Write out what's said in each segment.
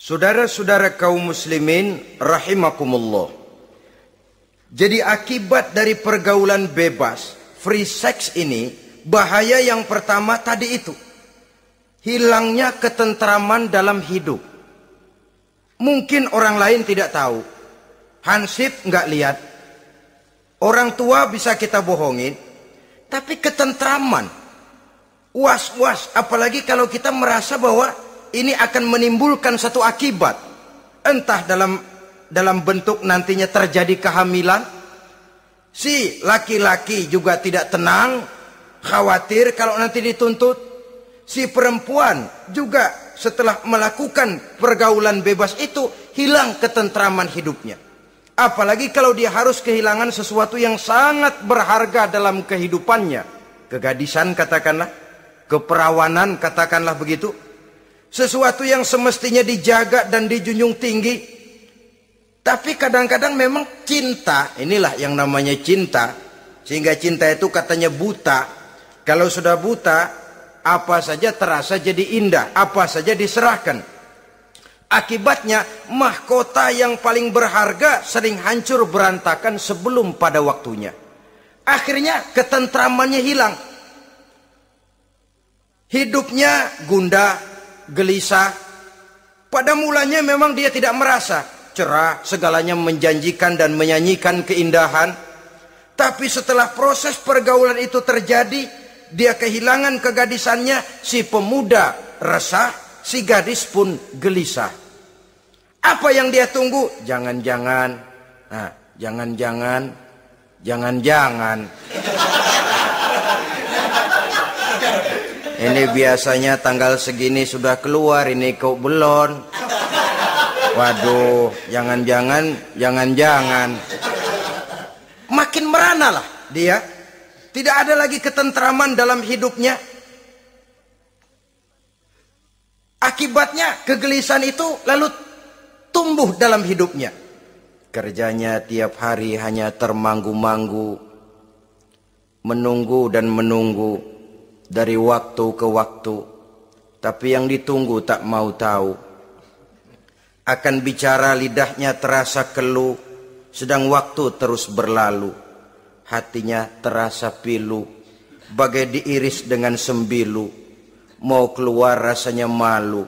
Saudara-saudara kaum muslimin rahimakumullah. Jadi akibat dari pergaulan bebas, free sex ini, bahaya yang pertama tadi itu. Hilangnya ketentraman dalam hidup. Mungkin orang lain tidak tahu. Hansip nggak lihat. Orang tua bisa kita bohongin. Tapi ketentraman. Was-was. Apalagi kalau kita merasa bahwa ini akan menimbulkan satu akibat. Entah dalam bentuk nantinya terjadi kehamilan. Si laki-laki juga tidak tenang. Khawatir kalau nanti dituntut. Si perempuan juga setelah melakukan pergaulan bebas itu hilang ketentraman hidupnya. Apalagi kalau dia harus kehilangan sesuatu yang sangat berharga dalam kehidupannya. Kegadisan katakanlah, keperawanan katakanlah begitu. Sesuatu yang semestinya dijaga dan dijunjung tinggi. Tapi kadang-kadang memang cinta, inilah yang namanya cinta. Sehingga cinta itu katanya buta. Kalau sudah buta, apa saja terasa jadi indah, apa saja diserahkan. Akibatnya mahkota yang paling berharga sering hancur berantakan sebelum pada waktunya. Akhirnya ketentramannya hilang. Hidupnya gundah, gelisah. Pada mulanya memang dia tidak merasa cerah, segalanya menjanjikan dan menyanyikan keindahan. Tapi setelah proses pergaulan itu terjadi, dia kehilangan kegadisannya, si pemuda resah, si gadis pun gelisah. Apa yang dia tunggu? Jangan-jangan. Nah, jangan-jangan. Jangan-jangan. Ini biasanya tanggal segini sudah keluar, ini kok belum. Waduh, jangan-jangan, jangan-jangan. Makin merana lah dia. Tidak ada lagi ketentraman dalam hidupnya. Akibatnya kegelisahan itu lalu tumbuh dalam hidupnya. Kerjanya tiap hari hanya termanggu-manggu. Menunggu dan menunggu. Dari waktu ke waktu. Tapi yang ditunggu tak mau tahu. Akan bicara lidahnya terasa keluh. Sedang waktu terus berlalu. Hatinya terasa pilu, bagai diiris dengan sembilu. Mau keluar rasanya malu.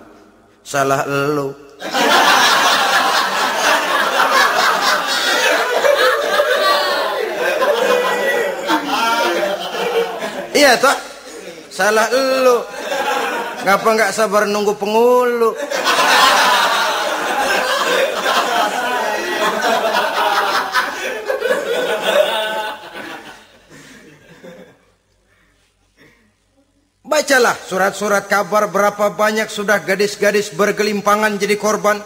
Salah elu. Iya toh? Salah elu. Ngapa nggak sabar nunggu pengulu? Bacalah surat-surat kabar berapa banyak sudah gadis-gadis bergelimpangan jadi korban.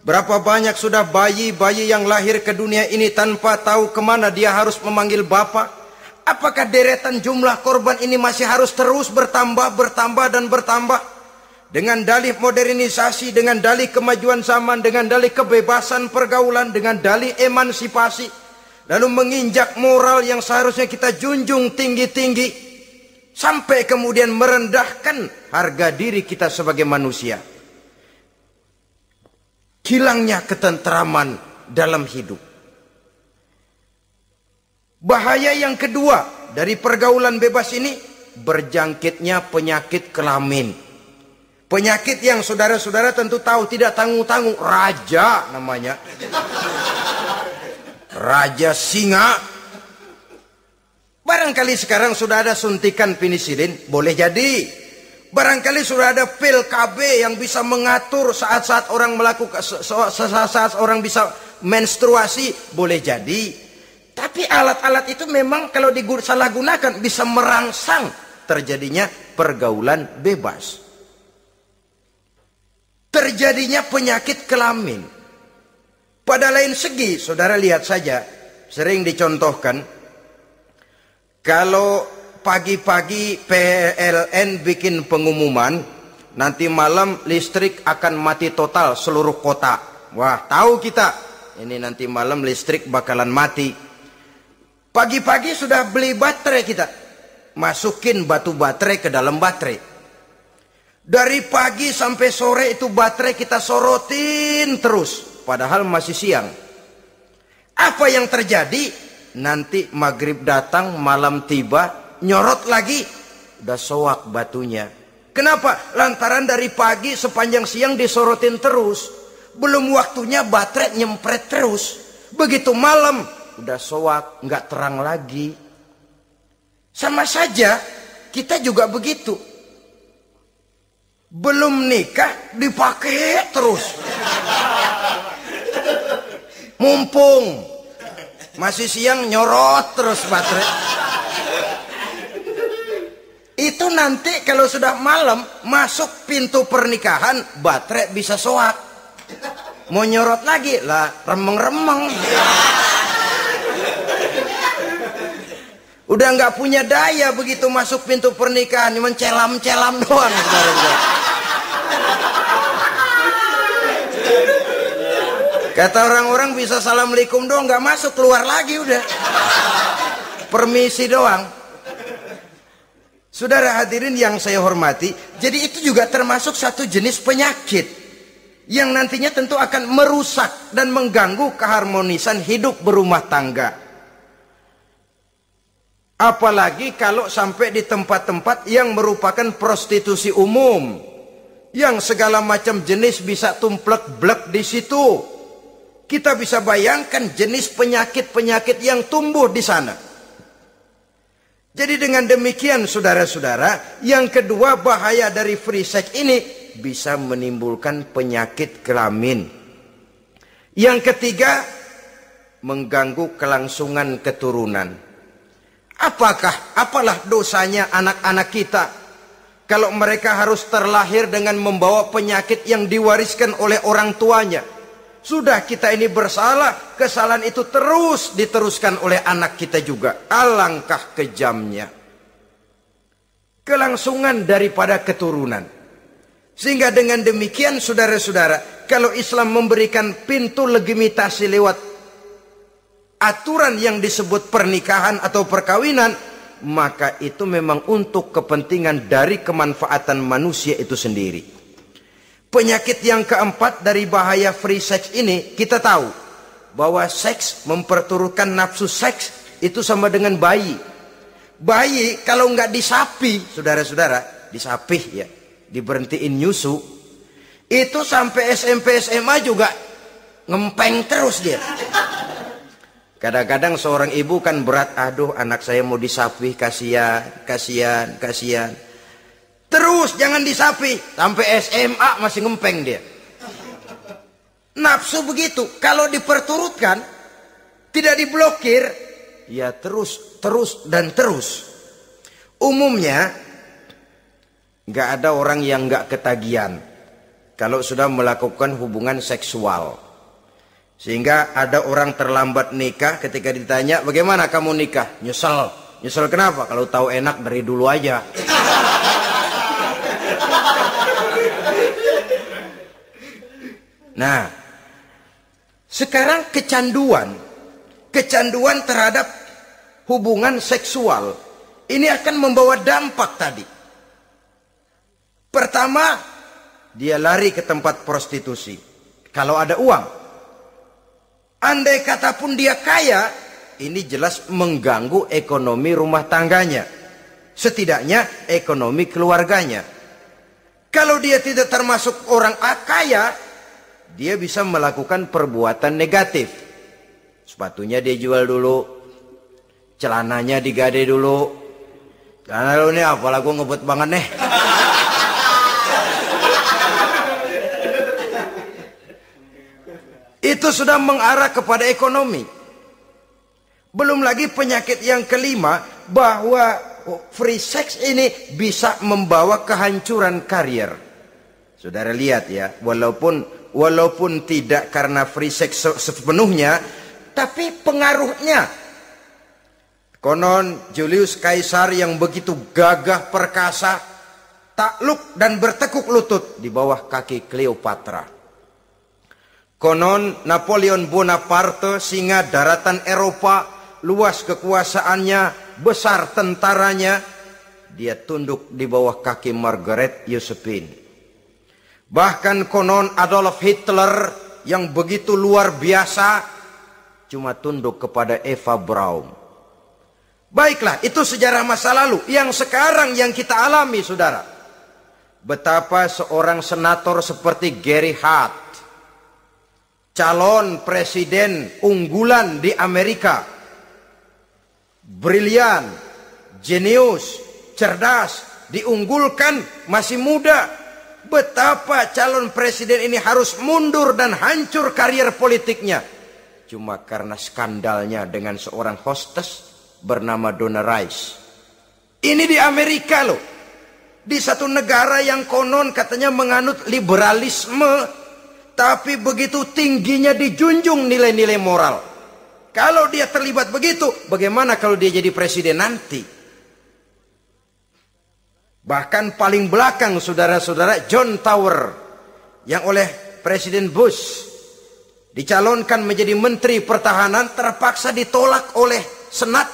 Berapa banyak sudah bayi-bayi yang lahir ke dunia ini tanpa tahu kemana dia harus memanggil bapak. Apakah deretan jumlah korban ini masih harus terus bertambah, dan bertambah? Dengan dalih modernisasi, dengan dalih kemajuan zaman, dengan dalih kebebasan pergaulan, dengan dalih emansipasi. Lalu menginjak moral yang seharusnya kita junjung tinggi-tinggi. Sampai kemudian merendahkan harga diri kita sebagai manusia. Hilangnya ketentraman dalam hidup. Bahaya yang kedua dari pergaulan bebas ini, berjangkitnya penyakit kelamin. Penyakit yang saudara-saudara tentu tahu, tidak tanggung-tanggung. Raja namanya. Raja singa. Barangkali sekarang sudah ada suntikan penisilin, boleh jadi. Barangkali sudah ada pil KB yang bisa mengatur saat-saat orang melakukan, saat orang bisa menstruasi, boleh jadi. Tapi alat-alat itu memang kalau disalahgunakan bisa merangsang terjadinya pergaulan bebas. Terjadinya penyakit kelamin. Pada lain segi, saudara lihat saja, sering dicontohkan. Kalau pagi-pagi PLN bikin pengumuman, nanti malam listrik akan mati total seluruh kota. Wah, tahu kita, ini nanti malam listrik bakalan mati. Pagi-pagi sudah beli baterai kita. Masukin batu baterai ke dalam baterai. Dari pagi sampai sore itu baterai kita sorotin terus, padahal masih siang. Apa yang terjadi? Nanti maghrib datang, malam tiba, nyorot lagi, udah soak batunya. Kenapa? Lantaran dari pagi sepanjang siang disorotin terus, belum waktunya baterai nyempret terus. Begitu malam udah soak, nggak terang lagi. Sama saja kita juga begitu. Belum nikah dipakai terus. Mumpung masih siang nyorot terus baterai. Itu nanti kalau sudah malam masuk pintu pernikahan, baterai bisa soak. Mau nyorot lagi lah, remeng-remeng. Udah nggak punya daya begitu masuk pintu pernikahan, cuma celam-celam doang. Kata orang-orang bisa assalamualaikum doang, nggak masuk, keluar lagi udah. Permisi doang. Saudara hadirin yang saya hormati, jadi itu juga termasuk satu jenis penyakit yang nantinya tentu akan merusak dan mengganggu keharmonisan hidup berumah tangga. Apalagi kalau sampai di tempat-tempat yang merupakan prostitusi umum, yang segala macam jenis bisa tumplek-blek di situ. Kita bisa bayangkan jenis penyakit-penyakit yang tumbuh di sana. Jadi dengan demikian saudara-saudara, yang kedua bahaya dari free sex ini bisa menimbulkan penyakit kelamin. Yang ketiga, mengganggu kelangsungan keturunan. Apalah dosanya anak-anak kita kalau mereka harus terlahir dengan membawa penyakit yang diwariskan oleh orang tuanya? Sudah kita ini bersalah, kesalahan itu terus diteruskan oleh anak kita juga. Alangkah kejamnya kelangsungan daripada keturunan. Sehingga dengan demikian saudara-saudara, kalau Islam memberikan pintu legitimasi lewat aturan yang disebut pernikahan atau perkawinan, maka itu memang untuk kepentingan dari kemanfaatan manusia itu sendiri. Penyakit yang keempat dari bahaya free sex ini, kita tahu bahwa seks memperturutkan nafsu seks itu sama dengan bayi. Bayi kalau nggak disapi, saudara-saudara, disapih ya, diberhentiin nyusu, itu sampai SMP SMA juga ngempeng terus dia. Kadang-kadang seorang ibu kan berat, aduh anak saya mau disapih, kasihan. Terus jangan disapi, sampai SMA masih ngempeng dia. Nafsu begitu, kalau diperturutkan, tidak diblokir, ya terus dan terus. Umumnya nggak ada orang yang nggak ketagihan kalau sudah melakukan hubungan seksual. Sehingga ada orang terlambat nikah, ketika ditanya bagaimana kamu nikah, nyesel kenapa? Kalau tahu enak dari dulu aja. Nah, sekarang kecanduan terhadap hubungan seksual ini akan membawa dampak tadi. Pertama, dia lari ke tempat prostitusi kalau ada uang. Andai kata pun dia kaya, ini jelas mengganggu ekonomi rumah tangganya, setidaknya ekonomi keluarganya. Kalau dia tidak termasuk orang kaya, dia bisa melakukan perbuatan negatif. Sepatunya dia jual dulu, celananya digade dulu. Celana lu nih apalah gue ngebut banget nih. Itu sudah mengarah kepada ekonomi. Belum lagi penyakit yang kelima, bahwa free sex ini bisa membawa kehancuran karier. Saudara lihat ya, walaupun tidak karena free sex sepenuhnya, tapi pengaruhnya. Konon Julius Caesar yang begitu gagah perkasa, takluk dan bertekuk lutut di bawah kaki Cleopatra. Konon Napoleon Bonaparte, singa daratan Eropa, luas kekuasaannya, besar tentaranya, dia tunduk di bawah kaki Margaret Josephine. Bahkan konon Adolf Hitler yang begitu luar biasa cuma tunduk kepada Eva Braun. Baiklah, itu sejarah masa lalu. Yang sekarang yang kita alami, saudara. Betapa seorang senator seperti Gary Hart, calon presiden unggulan di Amerika, brilian, jenius, cerdas, diunggulkan, masih muda. Betapa calon presiden ini harus mundur dan hancur karier politiknya cuma karena skandalnya dengan seorang hostess bernama Donna Rice. Ini di Amerika loh, di satu negara yang konon katanya menganut liberalisme, tapi begitu tingginya dijunjung nilai-nilai moral. Kalau dia terlibat begitu, bagaimana kalau dia jadi presiden nanti? Bahkan paling belakang, saudara-saudara, John Tower yang oleh Presiden Bush dicalonkan menjadi Menteri Pertahanan terpaksa ditolak oleh Senat.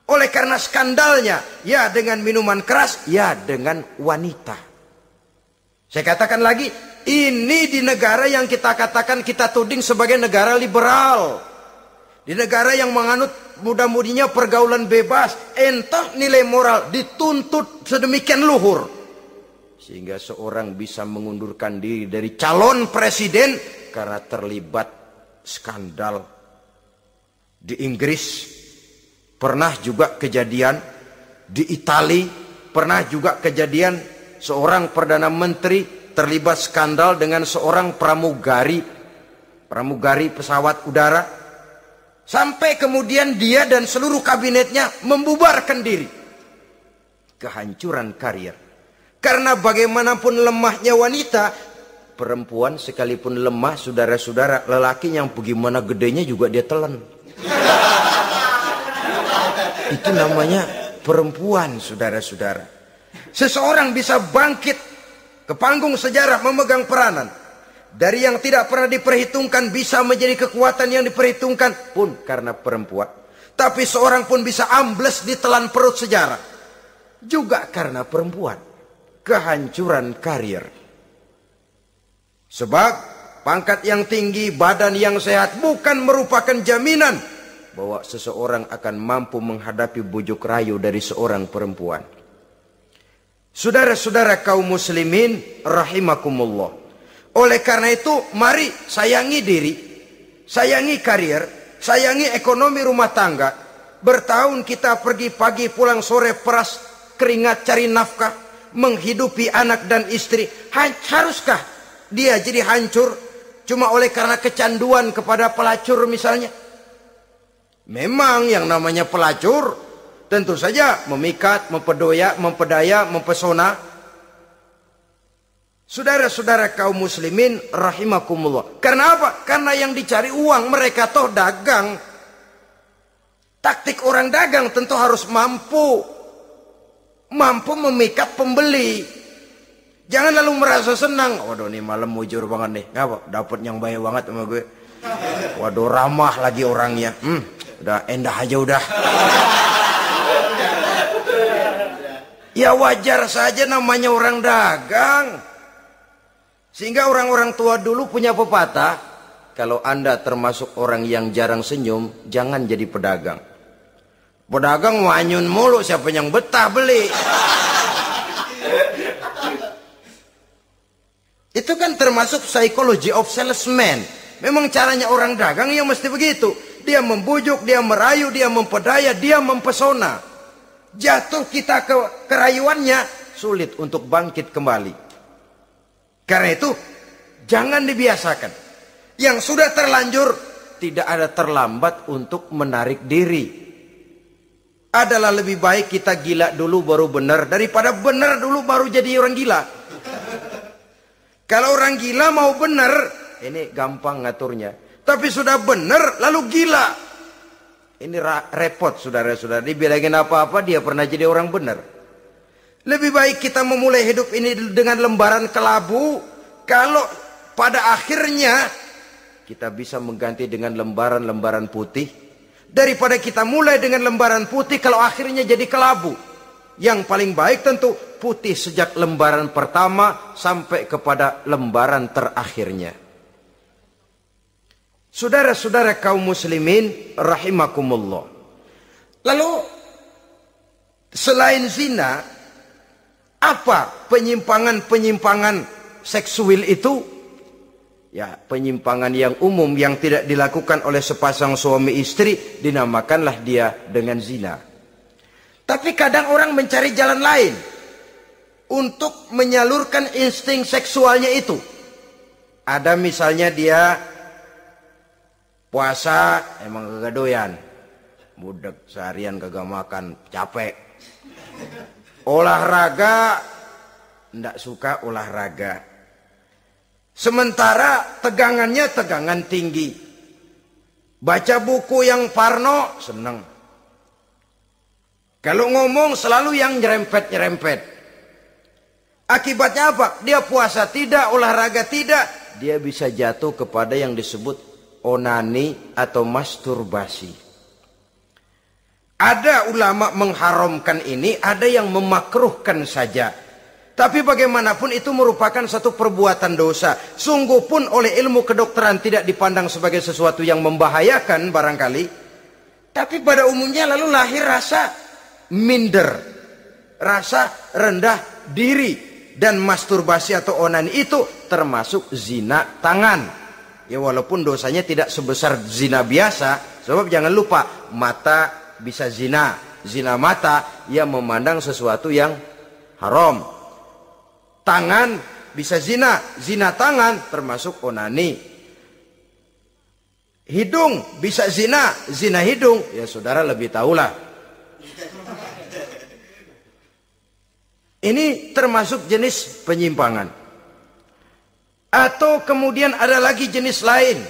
Oleh karena skandalnya, ya dengan minuman keras, ya dengan wanita. Saya katakan lagi, ini di negara yang kita katakan, kita tuding sebagai negara liberal. Di negara yang menganut mudah-mudinya pergaulan bebas, entah nilai moral dituntut sedemikian luhur. Sehingga seorang bisa mengundurkan diri dari calon presiden karena terlibat skandal. Di Inggris pernah juga kejadian, di Italia pernah juga kejadian seorang Perdana Menteri terlibat skandal dengan seorang pramugari pesawat udara. Sampai kemudian dia dan seluruh kabinetnya membubarkan diri. Kehancuran karier. Karena bagaimanapun lemahnya wanita, perempuan sekalipun lemah, saudara-saudara, lelaki yang bagaimana gedenya juga dia telan. Itu namanya perempuan, saudara-saudara. Seseorang bisa bangkit ke panggung sejarah memegang peranan. Dari yang tidak pernah diperhitungkan bisa menjadi kekuatan yang diperhitungkan pun karena perempuan. Tapi seorang pun bisa ambles di telan perut sejarah juga karena perempuan. Kehancuran karier. Sebab pangkat yang tinggi, badan yang sehat bukan merupakan jaminan bahwa seseorang akan mampu menghadapi bujuk rayu dari seorang perempuan. Saudara-saudara kaum muslimin rahimakumullah. Oleh karena itu, mari sayangi diri, sayangi karier, sayangi ekonomi rumah tangga. Bertahun kita pergi pagi pulang sore peras keringat cari nafkah, menghidupi anak dan istri. Haruskah dia jadi hancur cuma oleh karena kecanduan kepada pelacur misalnya? Memang yang namanya pelacur tentu saja memikat, mempedaya, mempesona. Saudara-saudara kaum muslimin rahimakumullah. Karena apa? Karena yang dicari uang, mereka toh dagang. Taktik orang dagang tentu harus mampu memikat pembeli. Jangan lalu merasa senang. Waduh, nih malam mujur banget nih. Ngapa? Dapat yang baik banget sama gue. Waduh, ramah lagi orangnya. Udah endah aja udah. Ya wajar saja namanya orang dagang. Sehingga orang-orang tua dulu punya pepatah, kalau Anda termasuk orang yang jarang senyum, jangan jadi pedagang. Pedagang wanyun mulu, siapa yang betah beli? Itu kan termasuk psychology of salesman. Memang caranya orang dagang yang mesti begitu. Dia membujuk, dia merayu, dia mempedaya, dia mempesona. Jatuh kita ke kerayuannya, sulit untuk bangkit kembali. Karena itu, jangan dibiasakan. Yang sudah terlanjur, tidak ada terlambat untuk menarik diri. Adalah lebih baik kita gila dulu baru benar, daripada benar dulu baru jadi orang gila. Kalau orang gila mau benar, ini gampang ngaturnya. Tapi sudah benar, lalu gila. Ini repot, saudara-saudara. Dibilangin apa-apa, dia pernah jadi orang benar. Lebih baik kita memulai hidup ini dengan lembaran kelabu. Kalau pada akhirnya kita bisa mengganti dengan lembaran-lembaran putih. Daripada kita mulai dengan lembaran putih, kalau akhirnya jadi kelabu. Yang paling baik tentu putih sejak lembaran pertama sampai kepada lembaran terakhirnya. Saudara-saudara kaum muslimin rahimakumullah. Lalu selain zina, apa penyimpangan-penyimpangan seksual itu? Ya, penyimpangan yang umum yang tidak dilakukan oleh sepasang suami istri dinamakanlah dia dengan zina. Tapi kadang orang mencari jalan lain untuk menyalurkan insting seksualnya itu. Ada misalnya dia puasa emang kagak doyan, budak seharian kagak makan, capek. Olahraga ndak suka olahraga. Sementara tegangannya tegangan tinggi. Baca buku yang parno seneng. Kalau ngomong selalu yang nyerempet-nyerempet. Akibatnya apa? Dia puasa tidak, olahraga tidak. Dia bisa jatuh kepada yang disebut onani atau masturbasi. Ada ulama mengharamkan ini, ada yang memakruhkan saja. Tapi bagaimanapun itu merupakan satu perbuatan dosa. Sungguh pun oleh ilmu kedokteran tidak dipandang sebagai sesuatu yang membahayakan barangkali. Tapi pada umumnya lalu lahir rasa minder, rasa rendah diri, dan masturbasi atau onani itu termasuk zina tangan. Ya walaupun dosanya tidak sebesar zina biasa, sebab jangan lupa mata bisa zina, zina mata ia memandang sesuatu yang haram. Tangan bisa zina, zina tangan termasuk onani. Hidung bisa zina, zina hidung, ya saudara lebih tahulah. Ini termasuk jenis penyimpangan. Atau kemudian ada lagi jenis lain.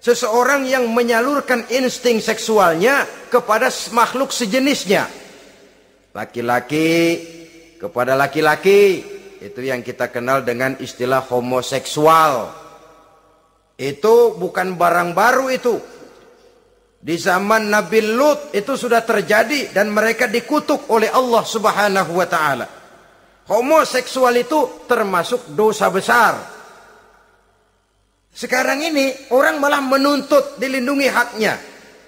Seseorang yang menyalurkan insting seksualnya kepada makhluk sejenisnya. Laki-laki kepada laki-laki. Itu yang kita kenal dengan istilah homoseksual. Itu bukan barang baru itu. Di zaman Nabi Lut itu sudah terjadi dan mereka dikutuk oleh Allah Subhanahu wa taala. Homoseksual itu termasuk dosa besar. Sekarang ini orang malah menuntut dilindungi haknya.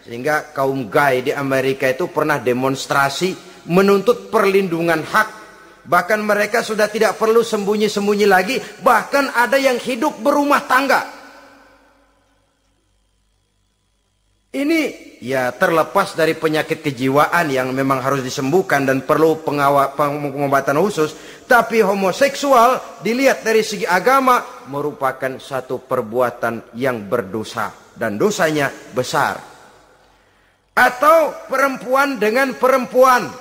Sehingga kaum gay di Amerika itu pernah demonstrasi menuntut perlindungan hak. Bahkan mereka sudah tidak perlu sembunyi-sembunyi lagi, bahkan ada yang hidup berumah tangga. Ini ya terlepas dari penyakit kejiwaan yang memang harus disembuhkan dan perlu pengobatan khusus. Tapi homoseksual dilihat dari segi agama merupakan satu perbuatan yang berdosa. Dan dosanya besar. Atau perempuan dengan perempuan.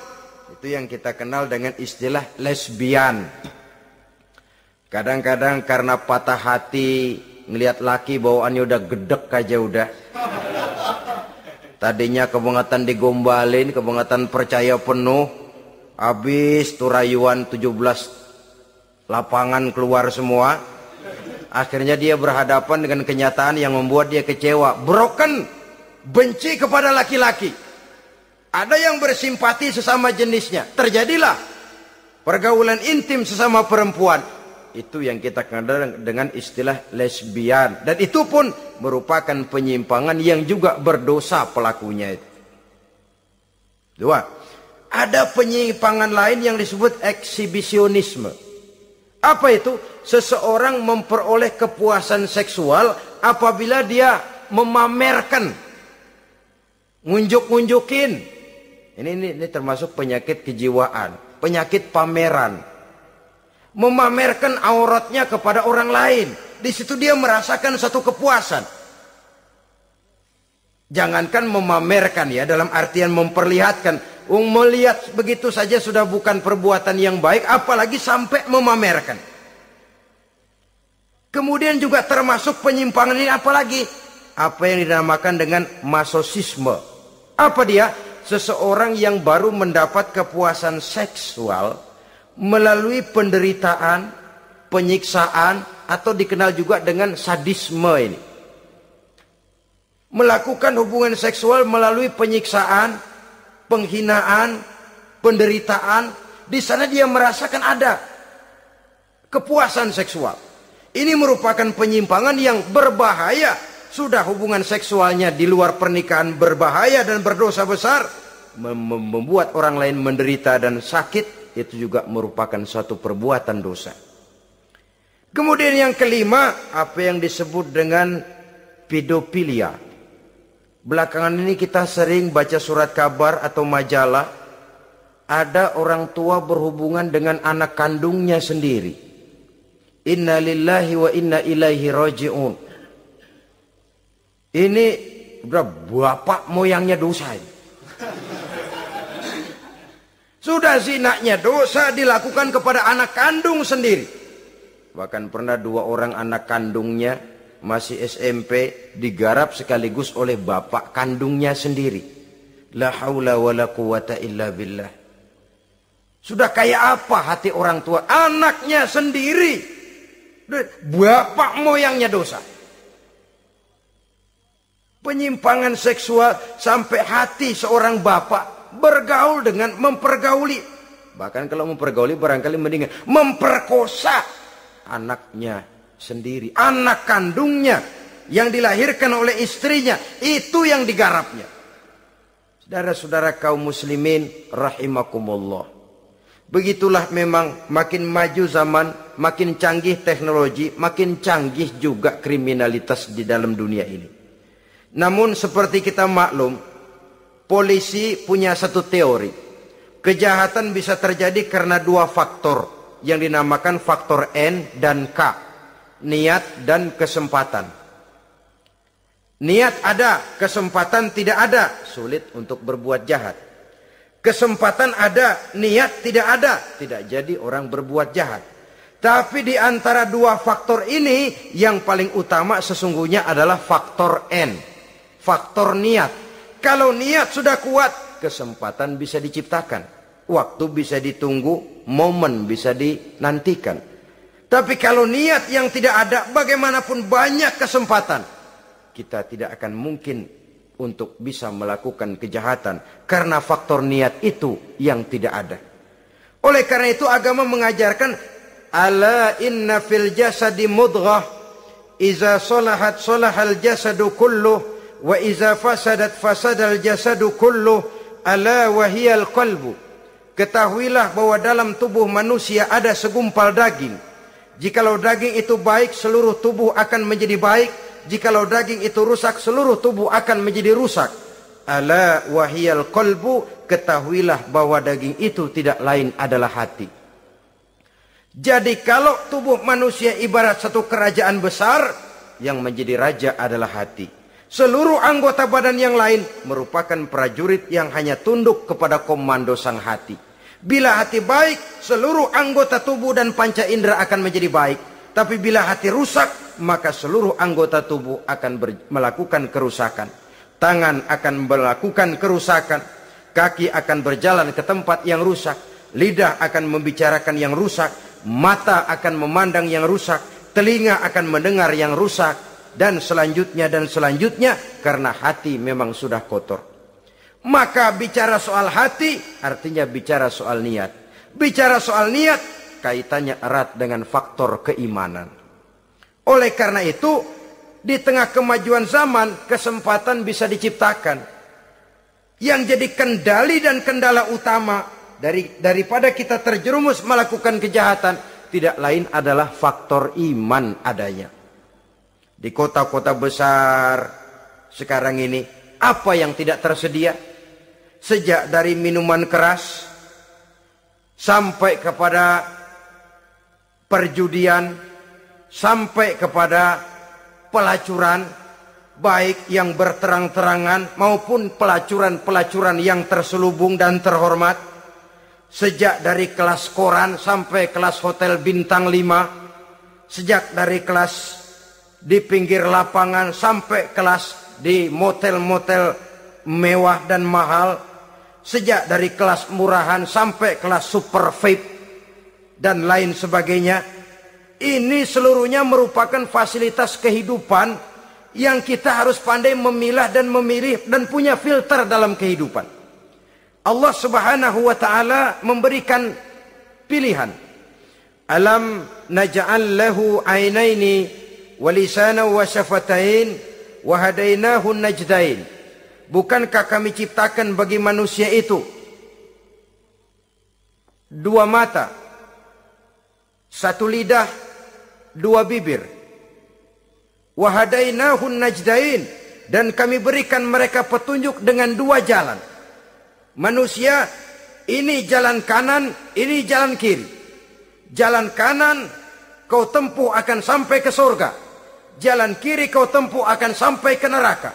Itu yang kita kenal dengan istilah lesbian. Kadang-kadang karena patah hati ngelihat laki bawaannya udah gedek aja udah. Tadinya kebangatan digombalin, kebangatan percaya penuh. Habis turayuan 17 lapangan keluar semua. Akhirnya dia berhadapan dengan kenyataan yang membuat dia kecewa. Broken, benci kepada laki-laki. Ada yang bersimpati sesama jenisnya. Terjadilah pergaulan intim sesama perempuan. Itu yang kita kenal dengan istilah lesbian. Dan itu pun merupakan penyimpangan yang juga berdosa pelakunya itu. Dua. Ada penyimpangan lain yang disebut eksibisionisme. Apa itu? Seseorang memperoleh kepuasan seksual apabila dia memamerkan. Ngunjuk-ngunjukin. Ini termasuk penyakit kejiwaan. Penyakit pameran. Memamerkan auratnya kepada orang lain. Di situ dia merasakan satu kepuasan. Jangankan memamerkan ya, dalam artian memperlihatkan. Melihat begitu saja sudah bukan perbuatan yang baik, apalagi sampai memamerkan. Kemudian juga termasuk penyimpangan ini apalagi? Apa yang dinamakan dengan masochisme. Apa dia? Seseorang yang baru mendapat kepuasan seksual melalui penderitaan, penyiksaan, atau dikenal juga dengan sadisme ini. Melakukan hubungan seksual melalui penyiksaan, penghinaan, penderitaan. Di sana dia merasakan ada kepuasan seksual. Ini merupakan penyimpangan yang berbahaya. Sudah hubungan seksualnya di luar pernikahan berbahaya dan berdosa besar. Membuat orang lain menderita dan sakit, itu juga merupakan suatu perbuatan dosa. Kemudian yang kelima, apa yang disebut dengan pedofilia. Belakangan ini kita sering baca surat kabar atau majalah, ada orang tua berhubungan dengan anak kandungnya sendiri. Inna lillahi wa inna ilaihi raji'un. Ini udah bapak moyangnya dosa ini. Sudah zinanya dosa dilakukan kepada anak kandung sendiri. Bahkan pernah 2 orang anak kandungnya masih SMP digarap sekaligus oleh bapak kandungnya sendiri. La haula wa la quwata illa billah. Sudah kayak apa hati orang tua? Anaknya sendiri, bapak moyangnya dosa. Penyimpangan seksual sampai hati seorang bapak bergaul dengan mempergauli. Bahkan kalau mempergauli barangkali mendingan memperkosa anaknya sendiri. Anak kandungnya yang dilahirkan oleh istrinya, itu yang digarapnya. Saudara-saudara kaum muslimin rahimakumullah. Begitulah memang makin maju zaman, makin canggih teknologi, makin canggih juga kriminalitas di dalam dunia ini. Namun seperti kita maklum, polisi punya satu teori. Kejahatan bisa terjadi karena 2 faktor yang dinamakan faktor N dan K. Niat dan kesempatan. Niat ada, kesempatan tidak ada, sulit untuk berbuat jahat. Kesempatan ada, niat tidak ada, tidak jadi orang berbuat jahat. Tapi di antara 2 faktor ini, yang paling utama sesungguhnya adalah faktor N, faktor niat. Kalau niat sudah kuat, kesempatan bisa diciptakan, waktu bisa ditunggu, momen bisa dinantikan. Tapi kalau niat yang tidak ada, bagaimanapun banyak kesempatan, kita tidak akan mungkin untuk bisa melakukan kejahatan karena faktor niat itu yang tidak ada. Oleh karena itu agama mengajarkan, ala inna fil jasadi mudghah, iza salahat salahal jasadu kulluh, wa iza fasadat fasadal jasadu kulluh, ala wahiyal qalbu. Ketahuilah bahwa dalam tubuh manusia ada segumpal daging. Jikalau daging itu baik, seluruh tubuh akan menjadi baik. Jikalau daging itu rusak, seluruh tubuh akan menjadi rusak. Ala wahiyal qalbu, ketahuilah bahwa daging itu tidak lain adalah hati. Jadi kalau tubuh manusia ibarat satu kerajaan besar, yang menjadi raja adalah hati. Seluruh anggota badan yang lain merupakan prajurit yang hanya tunduk kepada komando sang hati. Bila hati baik, seluruh anggota tubuh dan panca indera akan menjadi baik. Tapi bila hati rusak, maka seluruh anggota tubuh akan melakukan kerusakan. Tangan akan melakukan kerusakan. Kaki akan berjalan ke tempat yang rusak. Lidah akan membicarakan yang rusak. Mata akan memandang yang rusak. Telinga akan mendengar yang rusak. Dan selanjutnya karena hati memang sudah kotor. Maka bicara soal hati artinya bicara soal niat. Bicara soal niat kaitannya erat dengan faktor keimanan. Oleh karena itu di tengah kemajuan zaman kesempatan bisa diciptakan. Yang jadi kendali dan kendala utama daripada kita terjerumus melakukan kejahatan tidak lain adalah faktor iman adanya. Di kota-kota besar sekarang ini apa yang tidak tersedia? Sejak dari minuman keras sampai kepada perjudian, sampai kepada pelacuran, baik yang berterang-terangan maupun pelacuran-pelacuran yang terselubung dan terhormat. Sejak dari kelas koran sampai kelas hotel bintang 5, sejak dari kelas di pinggir lapangan sampai kelas di motel-motel mewah dan mahal, sejak dari kelas murahan sampai kelas super VIP dan lain sebagainya. Ini seluruhnya merupakan fasilitas kehidupan yang kita harus pandai memilah dan memilih dan punya filter dalam kehidupan. Allah Subhanahu wa taala memberikan pilihan. Alam naj'al lahu 'ainaini wa lisanan wa syafatain wa hadainahu najdain. Bukankah kami ciptakan bagi manusia itu dua mata, satu lidah, dua bibir. Wa hadainahu najdain, dan kami berikan mereka petunjuk dengan dua jalan. Manusia, ini jalan kanan, ini jalan kiri. Jalan kanan kau tempuh akan sampai ke surga. Jalan kiri kau tempuh akan sampai ke neraka.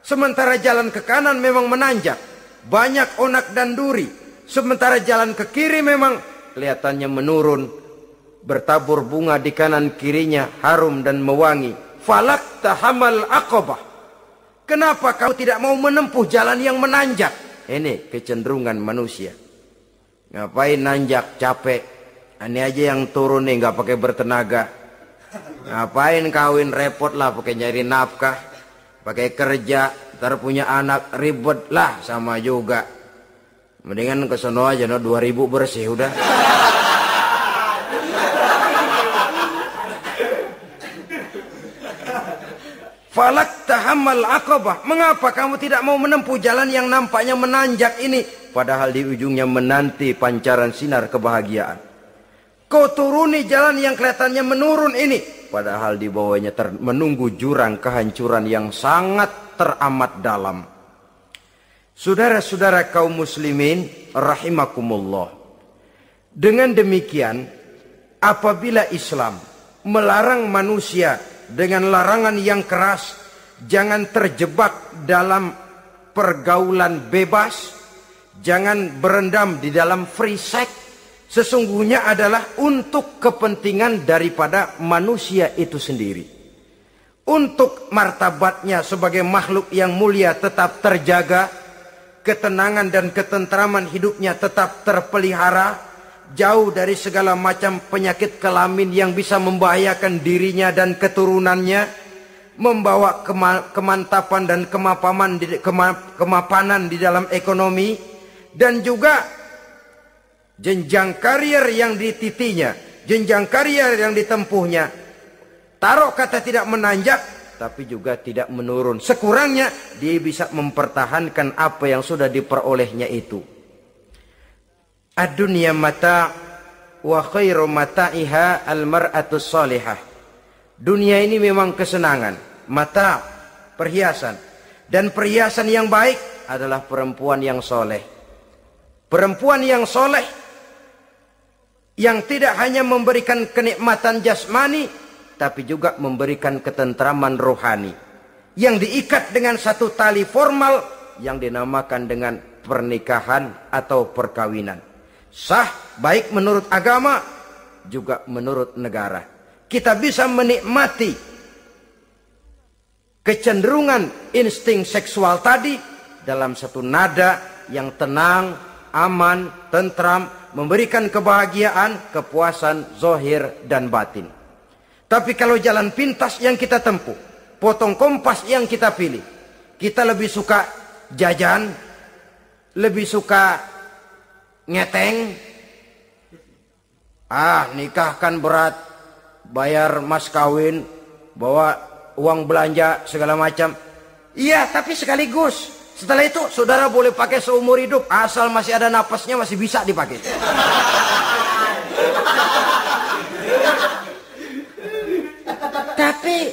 Sementara jalan ke kanan memang menanjak, banyak onak dan duri. Sementara jalan ke kiri memang kelihatannya menurun, bertabur bunga di kanan kirinya, harum dan mewangi. Falak tahamal aqabah. Kenapa kau tidak mau menempuh jalan yang menanjak? Ini kecenderungan manusia. Ngapain nanjak, capek. Ini aja yang turun nih, nggak pakai bertenaga. Ngapain kawin, repot lah pakai nyari nafkah, pakai kerja, ntar punya anak ribet lah, sama juga. Mendingan ke sono aja, no 2000 bersih udah. Falak tahammal aqabah. Mengapa kamu tidak mau menempuh jalan yang nampaknya menanjak ini, padahal di ujungnya menanti pancaran sinar kebahagiaan? Kau turuni jalan yang kelihatannya menurun ini, padahal di bawahnya menunggu jurang kehancuran yang sangat teramat dalam. Saudara-saudara kaum muslimin rahimakumullah. Dengan demikian, apabila Islam melarang manusia dengan larangan yang keras, jangan terjebak dalam pergaulan bebas, jangan berendam di dalam free sex, sesungguhnya adalah untuk kepentingan daripada manusia itu sendiri. Untuk martabatnya sebagai makhluk yang mulia tetap terjaga, ketenangan dan ketentraman hidupnya tetap terpelihara, jauh dari segala macam penyakit kelamin yang bisa membahayakan dirinya dan keturunannya, membawa kemantapan dan kemapanan di dalam ekonomi, dan juga jenjang karier yang dititinya, jenjang karier yang ditempuhnya. Taruh kata tidak menanjak, tapi juga tidak menurun. Sekurangnya dia bisa mempertahankan apa yang sudah diperolehnya itu. Ad-dunya mata' wa khairu mata'iha al-mar'atus salihah. Dunia ini memang kesenangan, mata', perhiasan, dan perhiasan yang baik adalah perempuan yang soleh. Perempuan yang soleh yang tidak hanya memberikan kenikmatan jasmani, tapi juga memberikan ketentraman rohani, yang diikat dengan satu tali formal yang dinamakan dengan pernikahan atau perkawinan. Sah baik menurut agama juga menurut negara. Kita bisa menikmati kecenderungan insting seksual tadi dalam satu nada yang tenang, aman, tentram, memberikan kebahagiaan, kepuasan zahir dan batin. Tapi kalau jalan pintas yang kita tempuh, potong kompas yang kita pilih, kita lebih suka jajan, lebih suka ngeteng. Nikah kan berat, bayar mas kawin, bawa uang belanja segala macam. Iya, tapi sekaligus. Setelah itu saudara boleh pakai seumur hidup, asal masih ada napasnya masih bisa dipakai. Tapi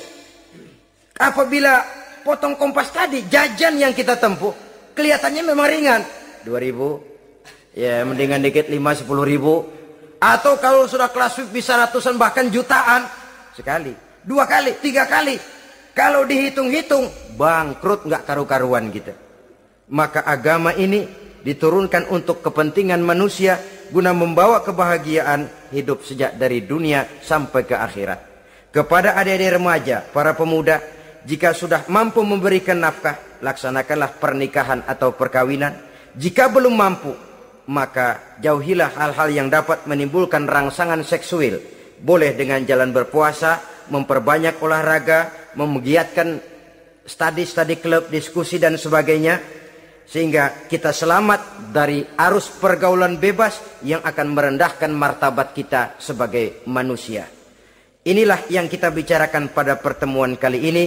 apabila potong kompas tadi, jajan yang kita tempuh kelihatannya memang ringan, 2000, ya mendingan dikit 5-10 ribu. Atau kalau sudah kelas VIP bisa ratusan bahkan jutaan. Sekali, 2 kali, 3 kali. Kalau dihitung-hitung bangkrut nggak karu-karuan gitu. Maka agama ini diturunkan untuk kepentingan manusia, guna membawa kebahagiaan hidup sejak dari dunia sampai ke akhirat. Kepada adik-adik remaja, para pemuda, jika sudah mampu memberikan nafkah, laksanakanlah pernikahan atau perkawinan. Jika belum mampu, maka jauhilah hal-hal yang dapat menimbulkan rangsangan seksual. Boleh dengan jalan berpuasa, memperbanyak olahraga, menggiatkan studi-studi klub, diskusi dan sebagainya. sehingga kita selamat dari arus pergaulan bebas yang akan merendahkan martabat kita sebagai manusia. Inilah yang kita bicarakan pada pertemuan kali ini.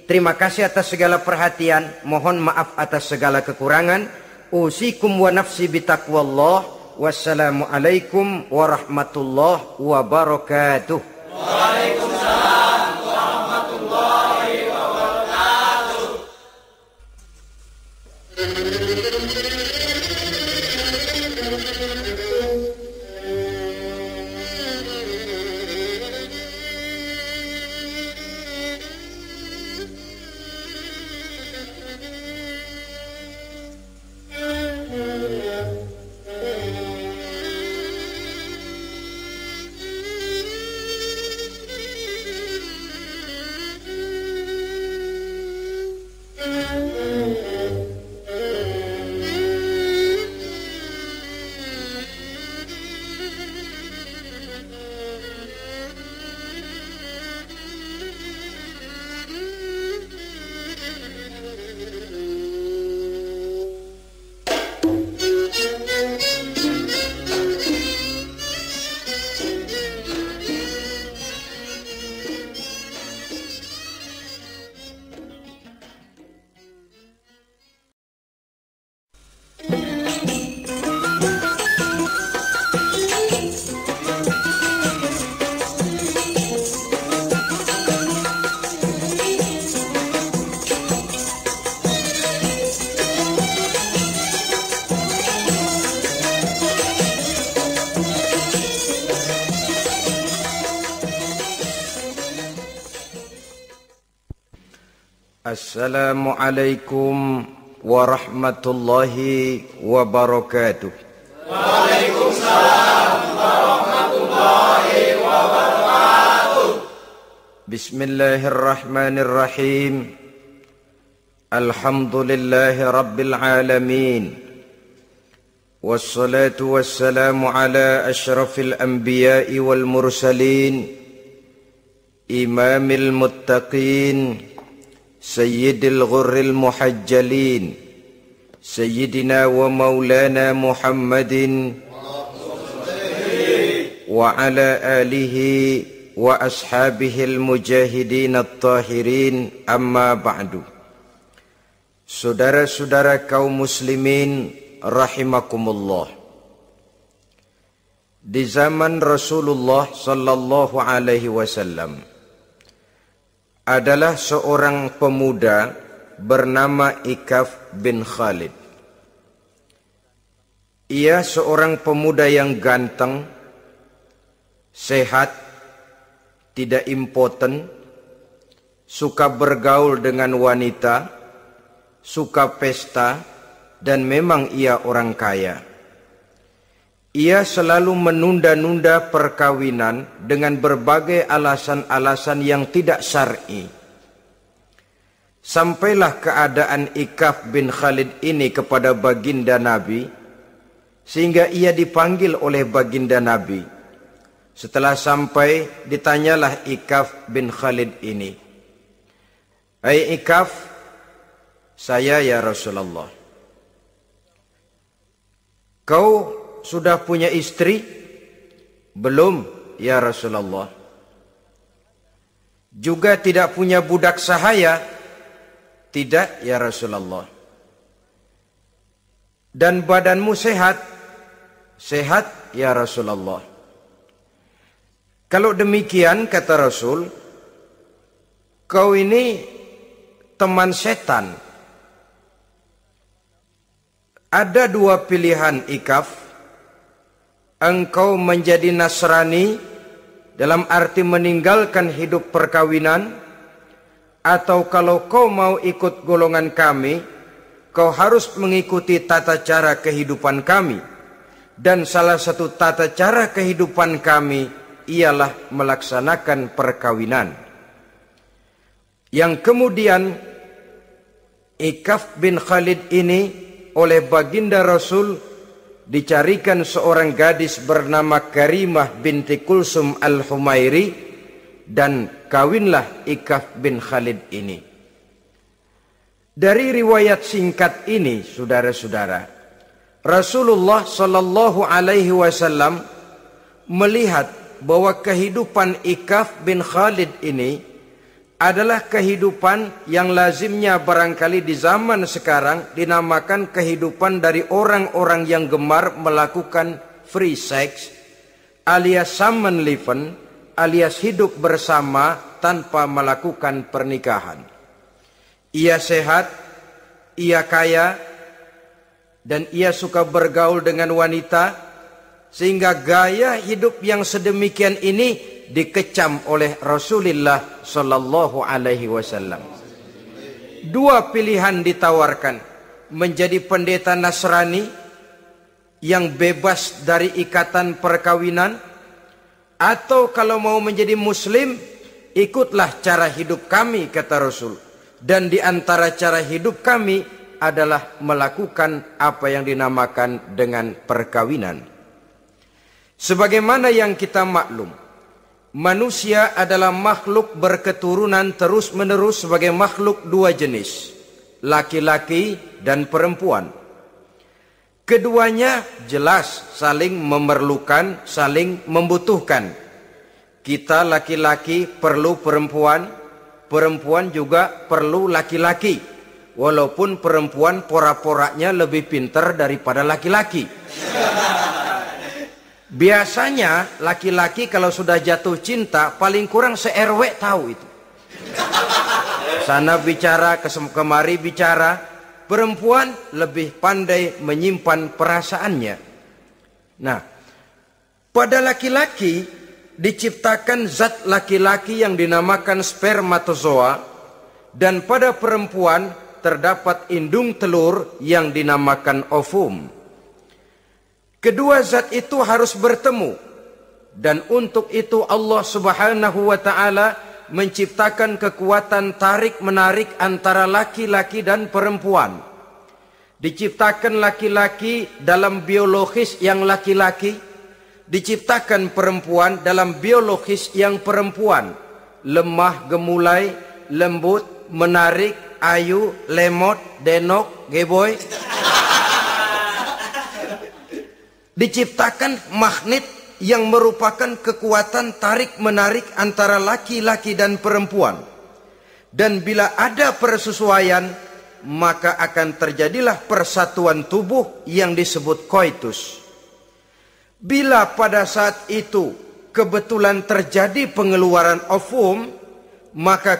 Terima kasih atas segala perhatian, mohon maaf atas segala kekurangan. Usikum wa nafsi bitaqwallah. Wassalamualaikum warahmatullahi wabarakatuh. Waalaikumsalam warahmatullahi wabarakatuh. Assalamualaikum warahmatullahi wabarakatuh. Waalaikumsalam warahmatullahi wabarakatuh. Bismillahirrahmanirrahim. Alhamdulillahi rabbil alamin. Wassalatu wassalamu ala asyrafil anbiya'i wal mursalin. Imamil muttaqin. Sayyidil ghurril muhajjalin Sayyidina wa maulana Muhammadin wa ala alihi wa ashabihil mujahidin at-tahirin, amma ba'du. Saudara-saudara kaum muslimin rahimakumullah. Di zaman Rasulullah sallallahu alaihi wasallam adalah seorang pemuda bernama Ikaf bin Khalid. Ia seorang pemuda yang ganteng, sehat, tidak impoten, suka bergaul dengan wanita, suka pesta, dan memang ia orang kaya. Ia selalu menunda-nunda perkawinan dengan berbagai alasan-alasan yang tidak syar'i. Sampailah keadaan Ikaf bin Khalid ini kepada baginda Nabi, sehingga ia dipanggil oleh baginda Nabi. Setelah sampai, ditanyalah Ikaf bin Khalid ini, "Hai Ikaf, saya ya Rasulullah. Kau sudah punya istri?" "Belum ya Rasulullah." "Juga tidak punya budak sahaya?" "Tidak ya Rasulullah." "Dan badanmu sehat?" "Sehat ya Rasulullah." "Kalau demikian," kata Rasul, "kau ini teman setan. Ada dua pilihan Ikaf. Engkau menjadi Nasrani dalam arti meninggalkan hidup perkawinan, atau kalau kau mau ikut golongan kami, kau harus mengikuti tata cara kehidupan kami. Dan salah satu tata cara kehidupan kami ialah melaksanakan perkawinan." Yang kemudian Ikaf bin Khalid ini oleh baginda Rasul dicarikan seorang gadis bernama Karimah binti Kulsum al-Humairi, dan kawinlah Ikaf bin Khalid ini. Dari riwayat singkat ini, saudara-saudara, Rasulullah Shallallahu Alaihi Wasallam melihat bahwa kehidupan Ikaf bin Khalid ini adalah kehidupan yang lazimnya barangkali di zaman sekarang dinamakan kehidupan dari orang-orang yang gemar melakukan free sex alias sammenleven alias hidup bersama tanpa melakukan pernikahan. Ia sehat, ia kaya, dan ia suka bergaul dengan wanita, sehingga gaya hidup yang sedemikian ini dikecam oleh Rasulullah Sallallahu Alaihi Wasallam. Dua pilihan ditawarkan: menjadi pendeta Nasrani yang bebas dari ikatan perkawinan, atau kalau mau menjadi Muslim, ikutlah cara hidup kami, kata Rasul. Dan di antara cara hidup kami adalah melakukan apa yang dinamakan dengan perkawinan. Sebagaimana yang kita maklum, manusia adalah makhluk berketurunan terus-menerus sebagai makhluk dua jenis, laki-laki dan perempuan. Keduanya jelas saling memerlukan, saling membutuhkan. Kita laki-laki perlu perempuan, perempuan juga perlu laki-laki, walaupun perempuan pora-poranya lebih pintar daripada laki-laki. Biasanya laki-laki kalau sudah jatuh cinta paling kurang se-RW tahu itu. Sana bicara, kemari bicara. Perempuan lebih pandai menyimpan perasaannya. Nah, pada laki-laki diciptakan zat laki-laki yang dinamakan spermatozoa, dan pada perempuan terdapat indung telur yang dinamakan ovum. Kedua zat itu harus bertemu, dan untuk itu Allah Subhanahu wa taala menciptakan kekuatan tarik-menarik antara laki-laki dan perempuan. Diciptakan laki-laki dalam biologis yang laki-laki, diciptakan perempuan dalam biologis yang perempuan. Lemah, gemulai, lembut, menarik, ayu, lemot, denok, geboy. Diciptakan magnet yang merupakan kekuatan tarik-menarik antara laki-laki dan perempuan. Dan bila ada persesuaian, maka akan terjadilah persatuan tubuh yang disebut koitus. Bila pada saat itu kebetulan terjadi pengeluaran ovum, maka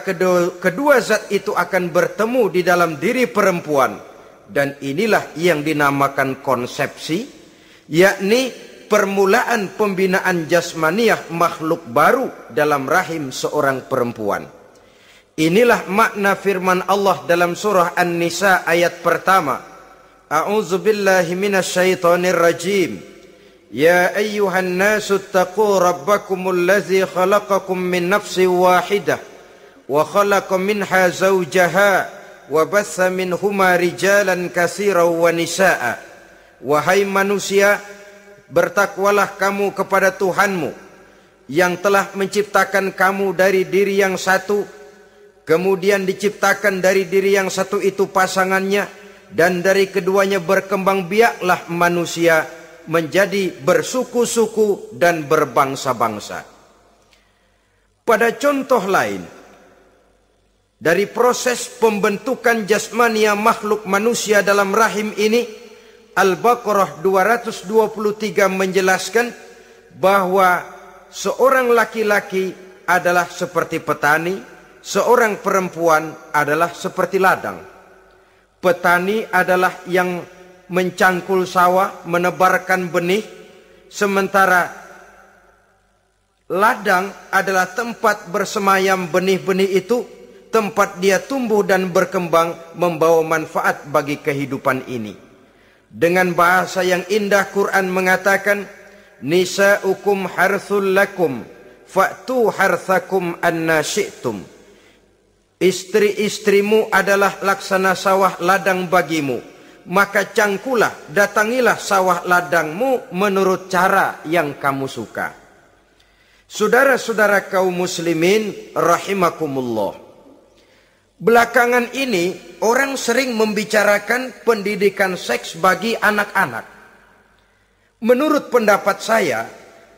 kedua zat itu akan bertemu di dalam diri perempuan. Dan inilah yang dinamakan konsepsi, yakni permulaan pembinaan jasmaniah makhluk baru dalam rahim seorang perempuan. Inilah makna firman Allah dalam surah An-Nisa ayat pertama. A'udzubillahi minasyaitonir rajim. Ya ayyuhan nasu taqu rabbakumul ladzi khalaqakum min nafsin wahidah wa khalaqa minha zawjaha wa batha minhuma rijalan katsiran wa nisaa. Wahai manusia, bertakwalah kamu kepada Tuhanmu yang telah menciptakan kamu dari diri yang satu, kemudian diciptakan dari diri yang satu itu pasangannya, dan dari keduanya berkembang biaklah manusia menjadi bersuku-suku dan berbangsa-bangsa. Pada contoh lain, dari proses pembentukan jasmania makhluk manusia dalam rahim ini, Al-Baqarah 223 menjelaskan bahwa seorang laki-laki adalah seperti petani, seorang perempuan adalah seperti ladang. Petani adalah yang mencangkul sawah, menebarkan benih, sementara ladang adalah tempat bersemayam benih-benih itu, tempat dia tumbuh dan berkembang membawa manfaat bagi kehidupan ini. Dengan bahasa yang indah, Quran mengatakan, nisa'ukum harthul lakum fa'tu harthakum anna syi'tum. Istri-istrimu adalah laksana sawah ladang bagimu, maka cangkulah, datangilah sawah ladangmu menurut cara yang kamu suka. Saudara-saudara kaum muslimin rahimakumullah, Belakangan ini orang sering membicarakan pendidikan seks bagi anak-anak. Menurut pendapat saya,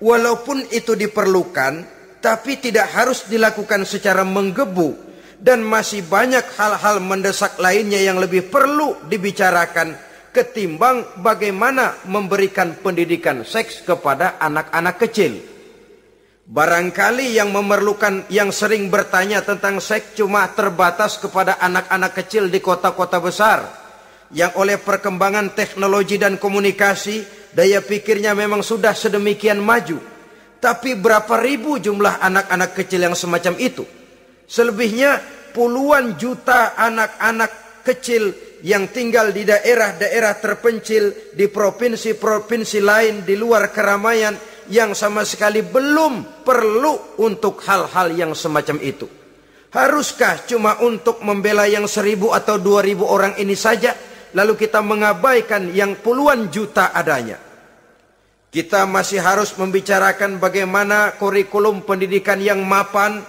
walaupun itu diperlukan, tapi tidak harus dilakukan secara menggebu, dan masih banyak hal-hal mendesak lainnya yang lebih perlu dibicarakan ketimbang bagaimana memberikan pendidikan seks kepada anak-anak kecil. Barangkali yang memerlukan, yang sering bertanya tentang seks cuma terbatas kepada anak-anak kecil di kota-kota besar, yang oleh perkembangan teknologi dan komunikasi, daya pikirnya memang sudah sedemikian maju. Tapi berapa ribu jumlah anak-anak kecil yang semacam itu? Selebihnya puluhan juta anak-anak kecil yang tinggal di daerah-daerah terpencil, di provinsi-provinsi lain, di luar keramaian, yang sama sekali belum perlu untuk hal-hal yang semacam itu. Haruskah cuma untuk membela yang 1.000 atau 2.000 orang ini saja, lalu kita mengabaikan yang puluhan juta adanya? Kita masih harus membicarakan bagaimana kurikulum pendidikan yang mapan.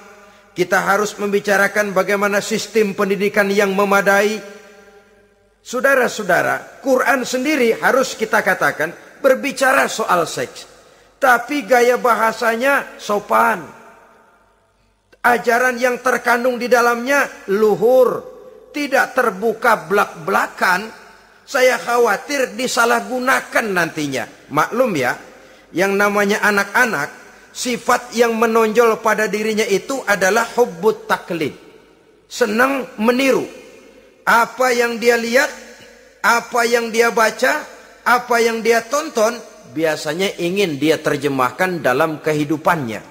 Kita harus membicarakan bagaimana sistem pendidikan yang memadai. Saudara-saudara, Quran sendiri harus kita katakan berbicara soal seks, tapi gaya bahasanya sopan. Ajaran yang terkandung di dalamnya luhur, tidak terbuka belak-belakan. Saya khawatir disalahgunakan nantinya. Maklum ya, yang namanya anak-anak, sifat yang menonjol pada dirinya itu adalah hubbut taklid. Senang meniru. Apa yang dia lihat, apa yang dia baca, apa yang dia tonton, biasanya ingin dia terjemahkan dalam kehidupannya.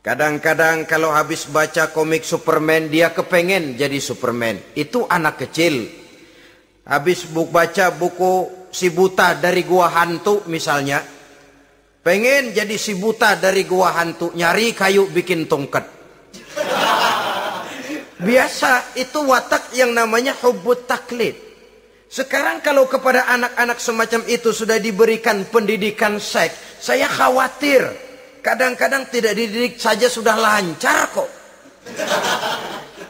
Kadang-kadang kalau habis baca komik Superman, dia kepengen jadi Superman. Itu anak kecil. Habis baca buku Si Buta dari Gua Hantu misalnya, pengen jadi si buta dari gua hantu, nyari kayu bikin tongkat. Biasa, itu watak yang namanya hubbut taklid. Sekarang kalau kepada anak-anak semacam itu sudah diberikan pendidikan seks, saya khawatir. Kadang-kadang tidak dididik saja sudah lancar kok.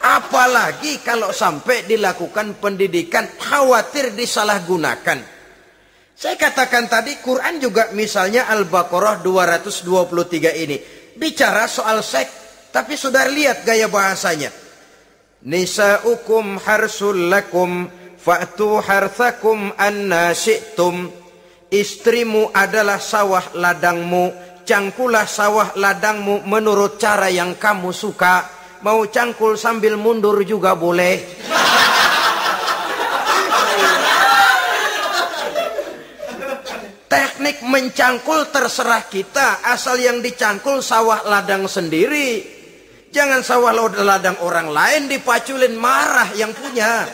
Apalagi kalau sampai dilakukan pendidikan, khawatir disalahgunakan. Saya katakan tadi, Quran juga misalnya Al-Baqarah 223 ini bicara soal seks, tapi sudah lihat gaya bahasanya. Nisa'ukum harsul lakum fa'tu harthakum anna syi'tum. Istrimu adalah sawah ladangmu, cangkulah sawah ladangmu menurut cara yang kamu suka. Mau cangkul sambil mundur juga boleh. Teknik mencangkul terserah kita, asal yang dicangkul sawah ladang sendiri. Jangan sawah ladang orang lain dipaculin, marah yang punya.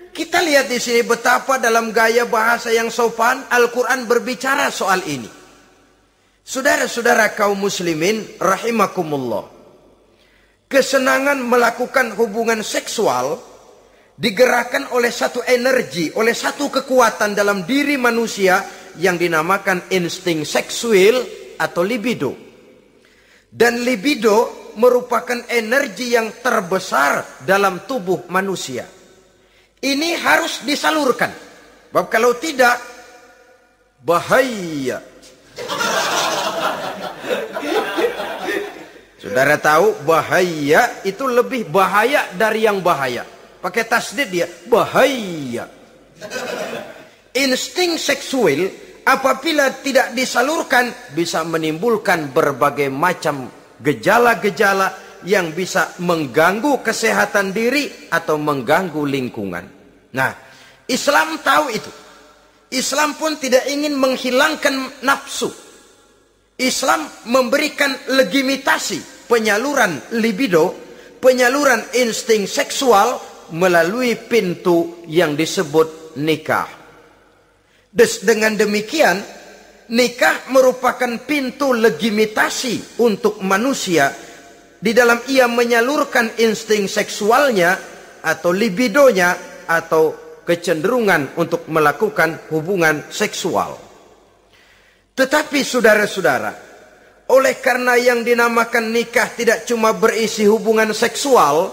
Kita lihat di sini betapa dalam gaya bahasa yang sopan Al-Quran berbicara soal ini. Saudara-saudara kaum muslimin rahimakumullah, kesenangan melakukan hubungan seksual digerakkan oleh satu energi, oleh satu kekuatan dalam diri manusia yang dinamakan insting seksual atau libido. Dan libido merupakan energi yang terbesar dalam tubuh manusia. Ini harus disalurkan. Sebab kalau tidak, bahaya. Saudara tahu bahaya itu lebih bahaya dari yang bahaya. Pakai tasdid dia, bahaya. Insting seksual apabila tidak disalurkan bisa menimbulkan berbagai macam gejala-gejala yang bisa mengganggu kesehatan diri atau mengganggu lingkungan. Nah, Islam tahu itu. Islam pun tidak ingin menghilangkan nafsu. Islam memberikan legitimasi penyaluran libido, penyaluran insting seksual melalui pintu yang disebut nikah. Dengan demikian, nikah merupakan pintu legitimasi untuk manusia di dalam ia menyalurkan insting seksualnya atau libidonya atau kecenderungan untuk melakukan hubungan seksual. Tetapi saudara-saudara, Oleh karena yang dinamakan nikah tidak cuma berisi hubungan seksual,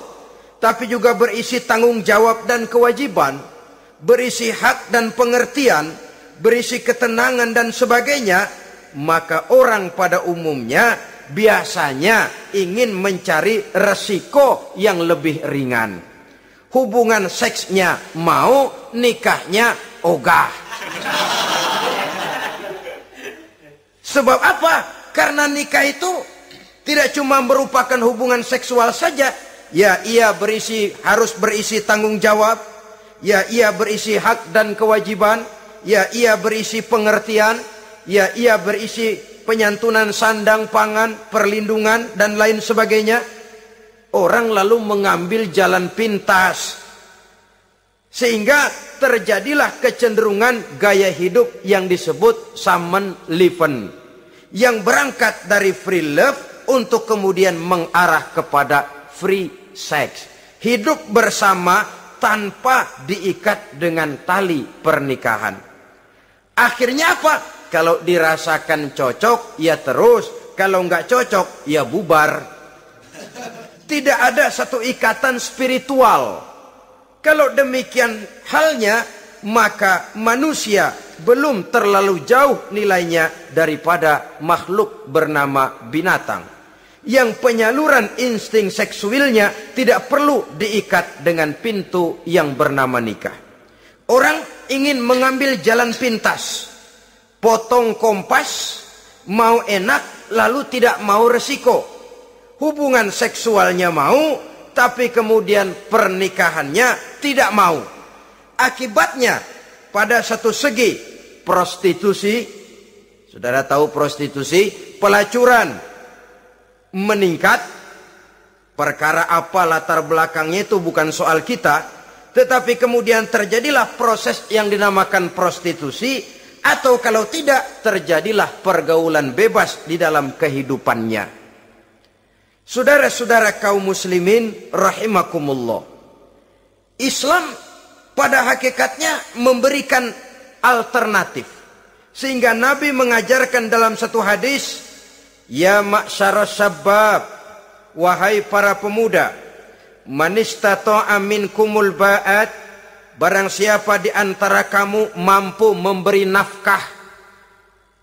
tapi juga berisi tanggung jawab dan kewajiban, berisi hak dan pengertian, berisi ketenangan dan sebagainya, maka orang pada umumnya biasanya ingin mencari resiko yang lebih ringan. Hubungan seksnya mau, nikahnya ogah. Sebab apa? Karena nikah itu tidak cuma merupakan hubungan seksual saja. Ya, ia harus berisi tanggung jawab. Ya, ia berisi hak dan kewajiban. Ya, ia berisi pengertian. Ya, ia berisi penyantunan sandang, pangan, perlindungan, dan lain sebagainya. Orang lalu mengambil jalan pintas. Sehingga terjadilah kecenderungan gaya hidup yang disebut Samenleving, yang berangkat dari free love untuk kemudian mengarah kepada free sex. Hidup bersama tanpa diikat dengan tali pernikahan. Akhirnya apa? Kalau dirasakan cocok, ya terus. Kalau nggak cocok, ya bubar. Tidak ada satu ikatan spiritual. Kalau demikian halnya, maka manusia belum terlalu jauh nilainya daripada makhluk bernama binatang, yang penyaluran insting seksualnya tidak perlu diikat dengan pintu yang bernama nikah. Orang ingin mengambil jalan pintas, potong kompas, mau enak lalu tidak mau resiko. Hubungan seksualnya mau, tapi kemudian pernikahannya tidak mau. Akibatnya pada satu segi prostitusi, saudara tahu prostitusi, pelacuran meningkat. Perkara apa latar belakangnya itu bukan soal kita, tetapi kemudian terjadilah proses yang dinamakan prostitusi, atau kalau tidak terjadilah pergaulan bebas di dalam kehidupannya. Saudara-saudara kaum muslimin rahimakumullah, Islam pada hakikatnya memberikan alternatif. Sehingga Nabi mengajarkan dalam satu hadis, ya ma'syaras syabab, wahai para pemuda, man istata'a minkumul ba'at, barang siapa di antara kamu mampu memberi nafkah.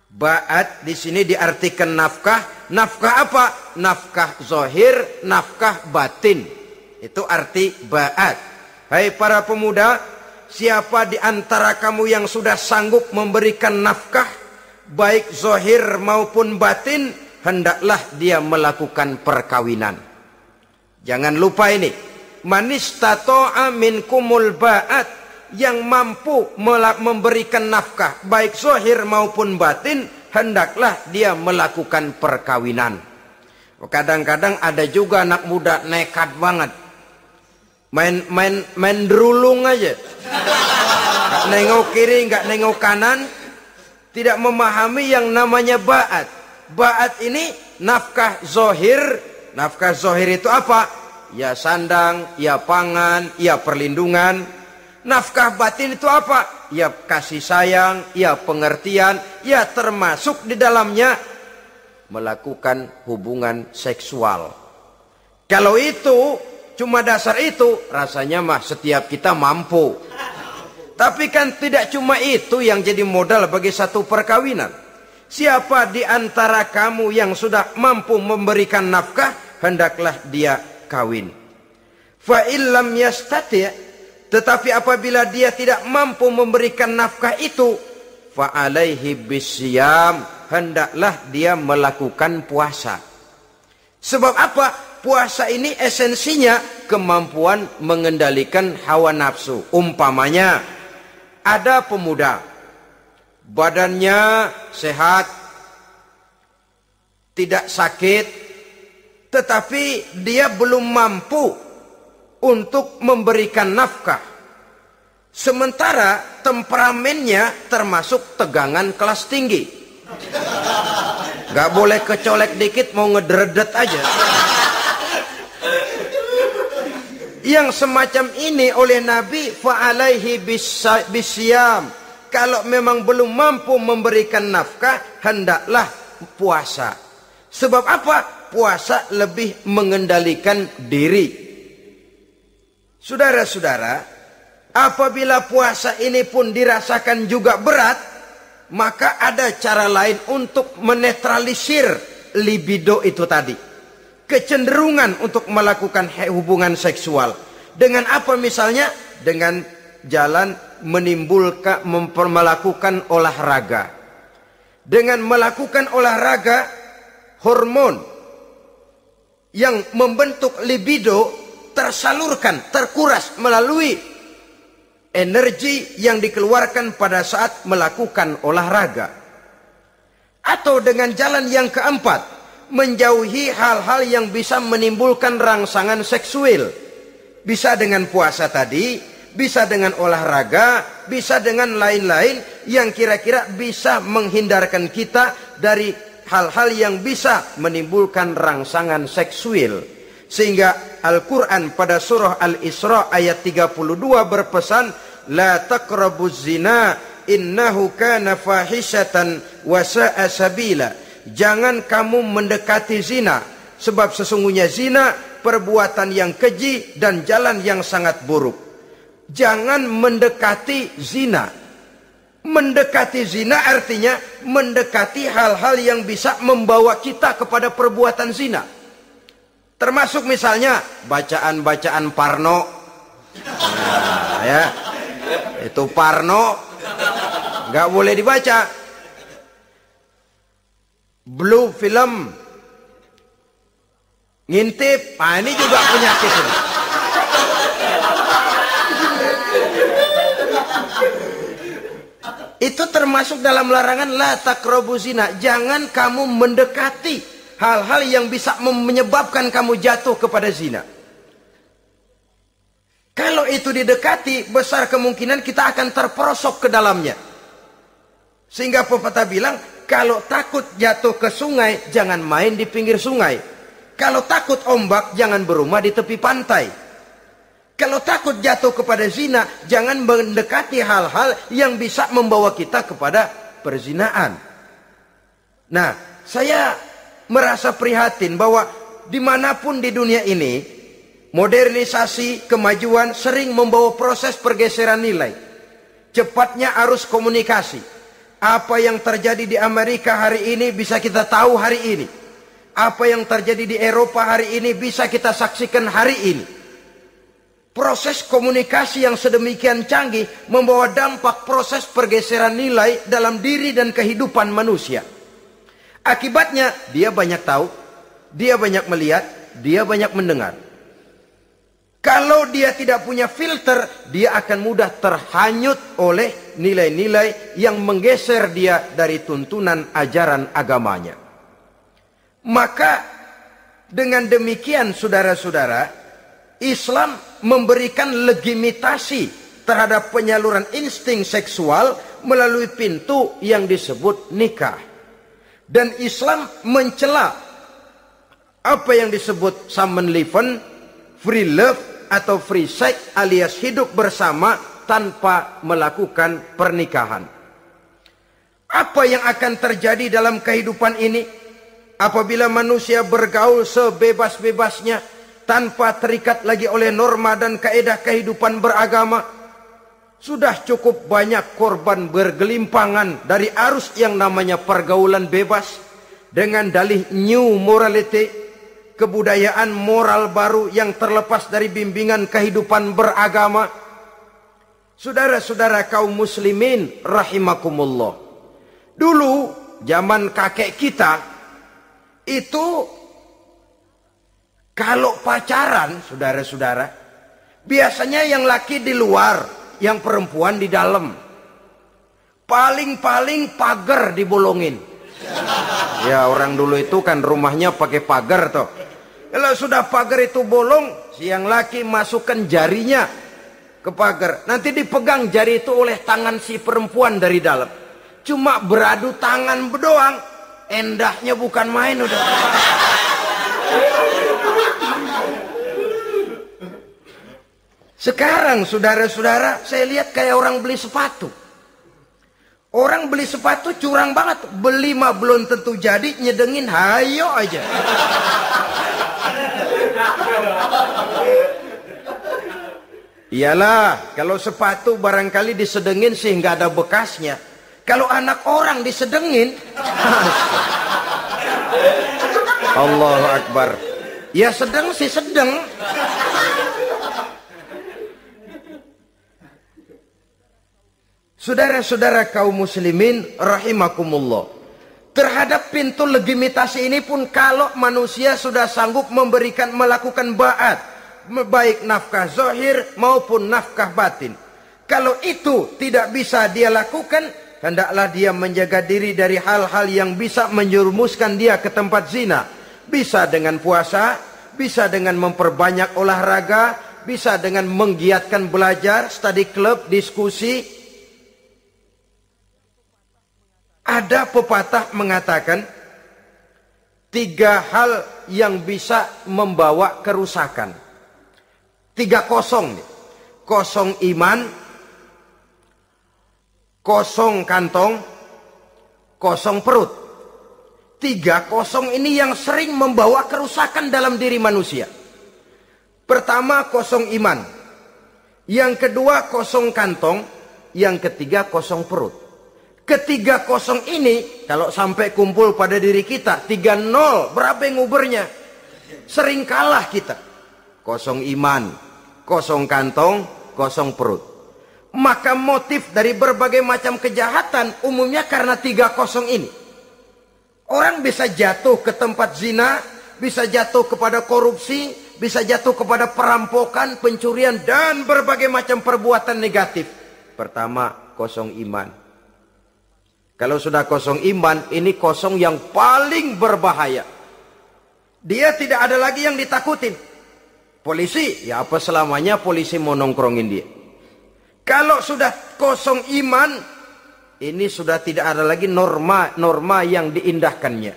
Ba'at di sini diartikan nafkah. Nafkah apa? Nafkah zahir, nafkah batin. Itu arti ba'at. Hai para pemuda, siapa di antara kamu yang sudah sanggup memberikan nafkah, baik zahir maupun batin, hendaklah dia melakukan perkawinan. Jangan lupa ini, man istata'a minkumul ba'at, yang mampu memberikan nafkah baik zahir maupun batin, hendaklah dia melakukan perkawinan. Kadang-kadang ada juga anak muda nekat banget, main derulung aja, nggak nengok kiri, nggak nengok kanan, tidak memahami yang namanya ba'at. Ba'at ini nafkah zahir. Nafkah zahir itu apa? Ya sandang, ya pangan, ya perlindungan. Nafkah batin itu apa? Ya kasih sayang, ya pengertian, ya termasuk di dalamnya melakukan hubungan seksual. Kalau itu cuma dasar itu, rasanya mah setiap kita mampu. Tapi kan tidak cuma itu yang jadi modal bagi satu perkawinan. Siapa di antara kamu yang sudah mampu memberikan nafkah, hendaklah dia kawin. Fa illam yastati', tetapi apabila dia tidak mampu memberikan nafkah itu, fa alaihi bisyam, hendaklah dia melakukan puasa. Sebab apa? Puasa ini esensinya kemampuan mengendalikan hawa nafsu. Umpamanya ada pemuda, badannya sehat, tidak sakit, tetapi dia belum mampu untuk memberikan nafkah. Sementara temperamennya termasuk tegangan kelas tinggi. Gak boleh kecolek dikit mau ngedredet aja. Yang semacam ini oleh Nabi, fa'alaihi bisyam. Kalau memang belum mampu memberikan nafkah, hendaklah puasa. Sebab apa? Puasa lebih mengendalikan diri. Saudara-saudara, apabila puasa ini pun dirasakan juga berat, maka ada cara lain untuk menetralisir libido itu tadi. Kecenderungan untuk melakukan hubungan seksual. Dengan apa misalnya? Dengan jalan melakukan olahraga. Dengan melakukan olahraga, hormon yang membentuk libido tersalurkan, terkuras melalui energi yang dikeluarkan pada saat melakukan olahraga. Atau dengan jalan yang keempat, menjauhi hal-hal yang bisa menimbulkan rangsangan seksual. Bisa dengan puasa tadi, bisa dengan olahraga, bisa dengan lain-lain yang kira-kira bisa menghindarkan kita dari hal-hal yang bisa menimbulkan rangsangan seksual. Sehingga Al-Quran pada surah Al-Isra ayat 32 berpesan, La taqrabuz zina innahu kana fahishatan wa sa'a sabila. Jangan kamu mendekati zina, sebab sesungguhnya zina perbuatan yang keji dan jalan yang sangat buruk. Jangan mendekati zina. Mendekati zina artinya mendekati hal-hal yang bisa membawa kita kepada perbuatan zina. Termasuk misalnya bacaan-bacaan Parno. Nah, ya. Itu Parno nggak boleh dibaca. Blue film, ngintip, ini juga penyakit ini. Itu termasuk dalam larangan la taqrabu zina. Jangan kamu mendekati hal-hal yang bisa menyebabkan kamu jatuh kepada zina. Kalau itu didekati, besar kemungkinan kita akan terperosok ke dalamnya. Sehingga pepatah bilang, kalau takut jatuh ke sungai, jangan main di pinggir sungai. Kalau takut ombak, jangan berumah di tepi pantai. Kalau takut jatuh kepada zina, jangan mendekati hal-hal yang bisa membawa kita kepada perzinaan. Nah, saya merasa prihatin bahwa dimanapun di dunia ini, modernisasi, kemajuan sering membawa proses pergeseran nilai. Cepatnya arus komunikasi. Apa yang terjadi di Amerika hari ini bisa kita tahu hari ini. Apa yang terjadi di Eropa hari ini bisa kita saksikan hari ini. Proses komunikasi yang sedemikian canggih membawa dampak proses pergeseran nilai dalam diri dan kehidupan manusia. Akibatnya dia banyak tahu, dia banyak melihat, dia banyak mendengar. Kalau dia tidak punya filter, dia akan mudah terhanyut oleh nilai-nilai yang menggeser dia dari tuntunan ajaran agamanya. Maka dengan demikian saudara-saudara, Islam memberikan legitimasi terhadap penyaluran insting seksual melalui pintu yang disebut nikah. Dan Islam mencela apa yang disebut samenleven, free love atau free sex alias hidup bersama tanpa melakukan pernikahan. Apa yang akan terjadi dalam kehidupan ini apabila manusia bergaul sebebas-bebasnya tanpa terikat lagi oleh norma dan kaedah kehidupan beragama? Sudah cukup banyak korban bergelimpangan dari arus yang namanya pergaulan bebas dengan dalih new morality, kebudayaan moral baru yang terlepas dari bimbingan kehidupan beragama. Saudara-saudara kaum muslimin rahimakumullah. Dulu zaman kakek kita itu kalau pacaran, saudara-saudara, biasanya yang laki di luar, yang perempuan di dalam. Paling-paling pagar dibolongin. Ya orang dulu itu kan rumahnya pakai pagar toh. Kalau sudah pagar itu bolong, si yang laki masukkan jarinya ke pagar. Nanti dipegang jari itu oleh tangan si perempuan dari dalam. Cuma beradu tangan doang, endahnya bukan main udah. Sekarang saudara-saudara, saya lihat kayak orang beli sepatu. Orang beli sepatu curang banget. Beli mah belum tentu jadi, nyedengin hayo aja. Iyalah, kalau sepatu barangkali disedengin sehingga ada bekasnya. Kalau anak orang disedengin, Allahu Akbar. Ya sedang sih sedang. Saudara-saudara kaum muslimin rahimakumullah. Terhadap pintu legitimasi ini pun kalau manusia sudah sanggup melakukan ba'at, baik nafkah zahir maupun nafkah batin. Kalau itu tidak bisa dia lakukan, hendaklah dia menjaga diri dari hal-hal yang bisa menjerumuskan dia ke tempat zina. Bisa dengan puasa, bisa dengan memperbanyak olahraga, bisa dengan menggiatkan belajar, study club, diskusi. Ada pepatah mengatakan 3 hal yang bisa membawa kerusakan. 3 kosong. Kosong iman, kosong kantong, kosong perut. 3 kosong ini yang sering membawa kerusakan dalam diri manusia. Pertama, kosong iman. Yang kedua, kosong kantong. Yang ketiga, kosong perut. Ketiga kosong ini kalau sampai kumpul pada diri kita 3-0, berapa ngubernya? Sering kalah kita. Kosong iman, kosong kantong, kosong perut. Maka motif dari berbagai macam kejahatan umumnya karena 3 kosong ini. Orang bisa jatuh ke tempat zina, bisa jatuh kepada korupsi, bisa jatuh kepada perampokan, pencurian, dan berbagai macam perbuatan negatif. Pertama, kosong iman. Kalau sudah kosong iman, ini kosong yang paling berbahaya. Dia tidak ada lagi yang ditakutin. Polisi, ya apa selamanya polisi mau nongkrongin dia. Kalau sudah kosong iman, ini sudah tidak ada lagi norma yang diindahkannya.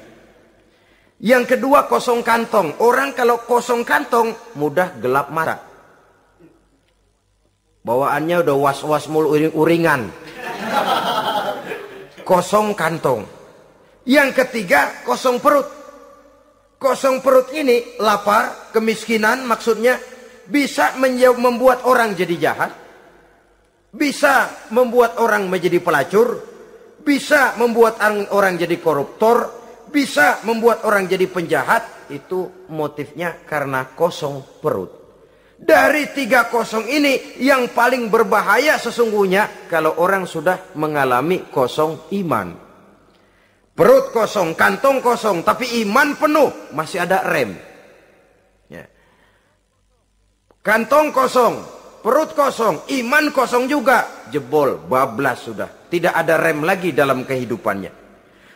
Yang kedua, kosong kantong. Orang kalau kosong kantong, mudah gelap mata. Bawaannya udah was-was mulu uring-uringan. Kosong kantong. Yang ketiga, kosong perut. Kosong perut ini lapar, kemiskinan maksudnya, bisa membuat orang jadi jahat, bisa membuat orang menjadi pelacur, bisa membuat orang jadi koruptor, bisa membuat orang jadi penjahat. Itu motifnya karena kosong perut. Dari 3 kosong ini yang paling berbahaya sesungguhnya kalau orang sudah mengalami kosong iman. Perut kosong, kantong kosong, tapi iman penuh, masih ada rem. Ya. Kantong kosong, perut kosong, iman kosong juga, jebol, bablas sudah. Tidak ada rem lagi dalam kehidupannya.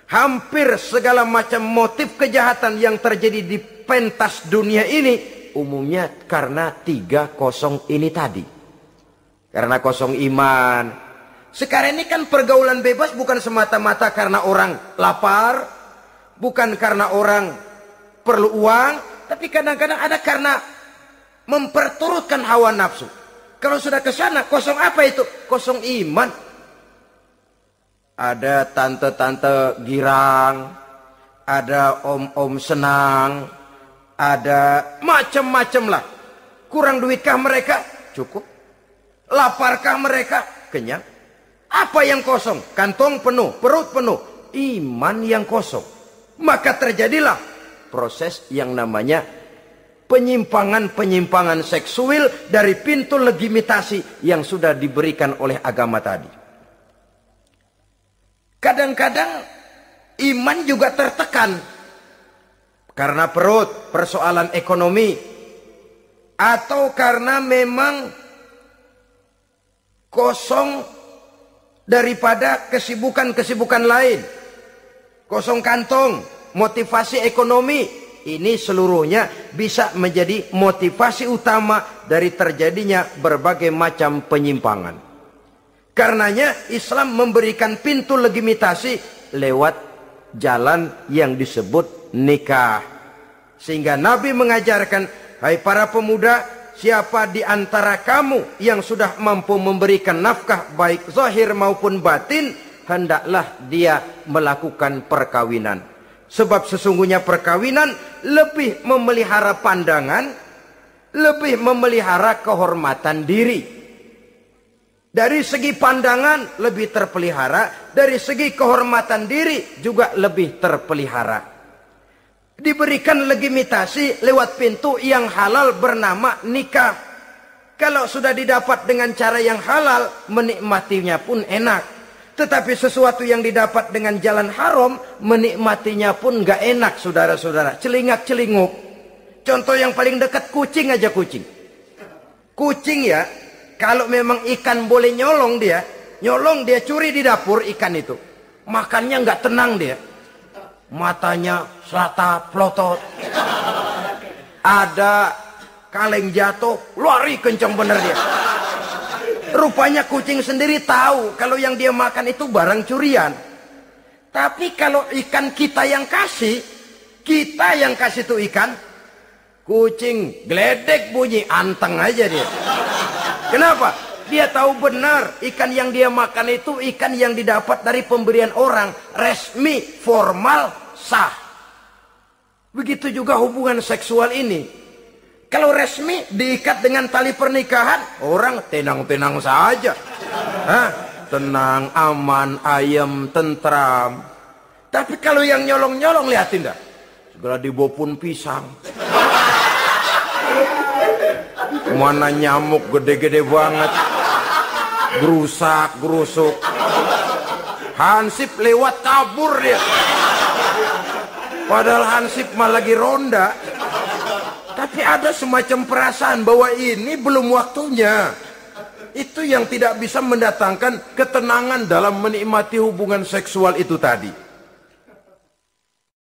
Hampir segala macam motif kejahatan yang terjadi di pentas dunia ini umumnya karena 3 kosong ini tadi. Karena kosong iman. Sekarang ini kan pergaulan bebas bukan semata-mata karena orang lapar, bukan karena orang perlu uang, tapi kadang-kadang ada karena memperturutkan hawa nafsu. Kalau sudah ke sana, kosong apa itu? Kosong iman. Ada tante-tante girang, ada om-om senang, ada macam-macam lah. Kurang duitkah mereka? Cukup. Laparkah mereka? Kenyang. Apa yang kosong? Kantong penuh, perut penuh, iman yang kosong. Maka terjadilah proses yang namanya penyimpangan-penyimpangan seksual dari pintu legitimasi yang sudah diberikan oleh agama tadi. Kadang-kadang iman juga tertekan karena perut, persoalan ekonomi, atau karena memang kosong daripada kesibukan-kesibukan lain. Kosong kantong, motivasi ekonomi, ini seluruhnya bisa menjadi motivasi utama dari terjadinya berbagai macam penyimpangan. Karenanya Islam memberikan pintu legitimasi lewat jalan yang disebut nikah. Sehingga Nabi mengajarkan, hai para pemuda, siapa di antara kamu yang sudah mampu memberikan nafkah baik zahir maupun batin, hendaklah dia melakukan perkawinan. Sebab sesungguhnya perkawinan lebih memelihara pandangan, lebih memelihara kehormatan diri. Dari segi pandangan lebih terpelihara, dari segi kehormatan diri juga lebih terpelihara. Diberikan legitimasi lewat pintu yang halal bernama nikah. Kalau sudah didapat dengan cara yang halal, menikmatinya pun enak. Tetapi sesuatu yang didapat dengan jalan haram, menikmatinya pun gak enak, saudara-saudara. Celingak-celinguk. Contoh yang paling dekat, kucing aja, kucing. Kucing ya, kalau memang ikan boleh nyolong dia curi di dapur ikan itu. Makannya gak tenang dia. Matanya selata pelotot. Ada kaleng jatuh, lari kencang bener dia. Rupanya kucing sendiri tahu kalau yang dia makan itu barang curian. Tapi kalau ikan kita yang kasih tuh ikan, kucing geledek bunyi, anteng aja dia. Kenapa? Dia tahu benar ikan yang dia makan itu ikan yang didapat dari pemberian orang, resmi, formal, sah. Begitu juga hubungan seksual ini. Kalau resmi diikat dengan tali pernikahan, orang tenang-tenang saja. Tenang, aman, ayem, tentram. Tapi kalau yang nyolong-nyolong, lihatin dah. Segera dibopun pisang. Mana nyamuk gede-gede banget. Gerusak, gerusuk. Hansip lewat kabur dia. Padahal Hansip mah lagi ronda. Tapi ada semacam perasaan bahwa ini belum waktunya. Itu yang tidak bisa mendatangkan ketenangan dalam menikmati hubungan seksual itu tadi.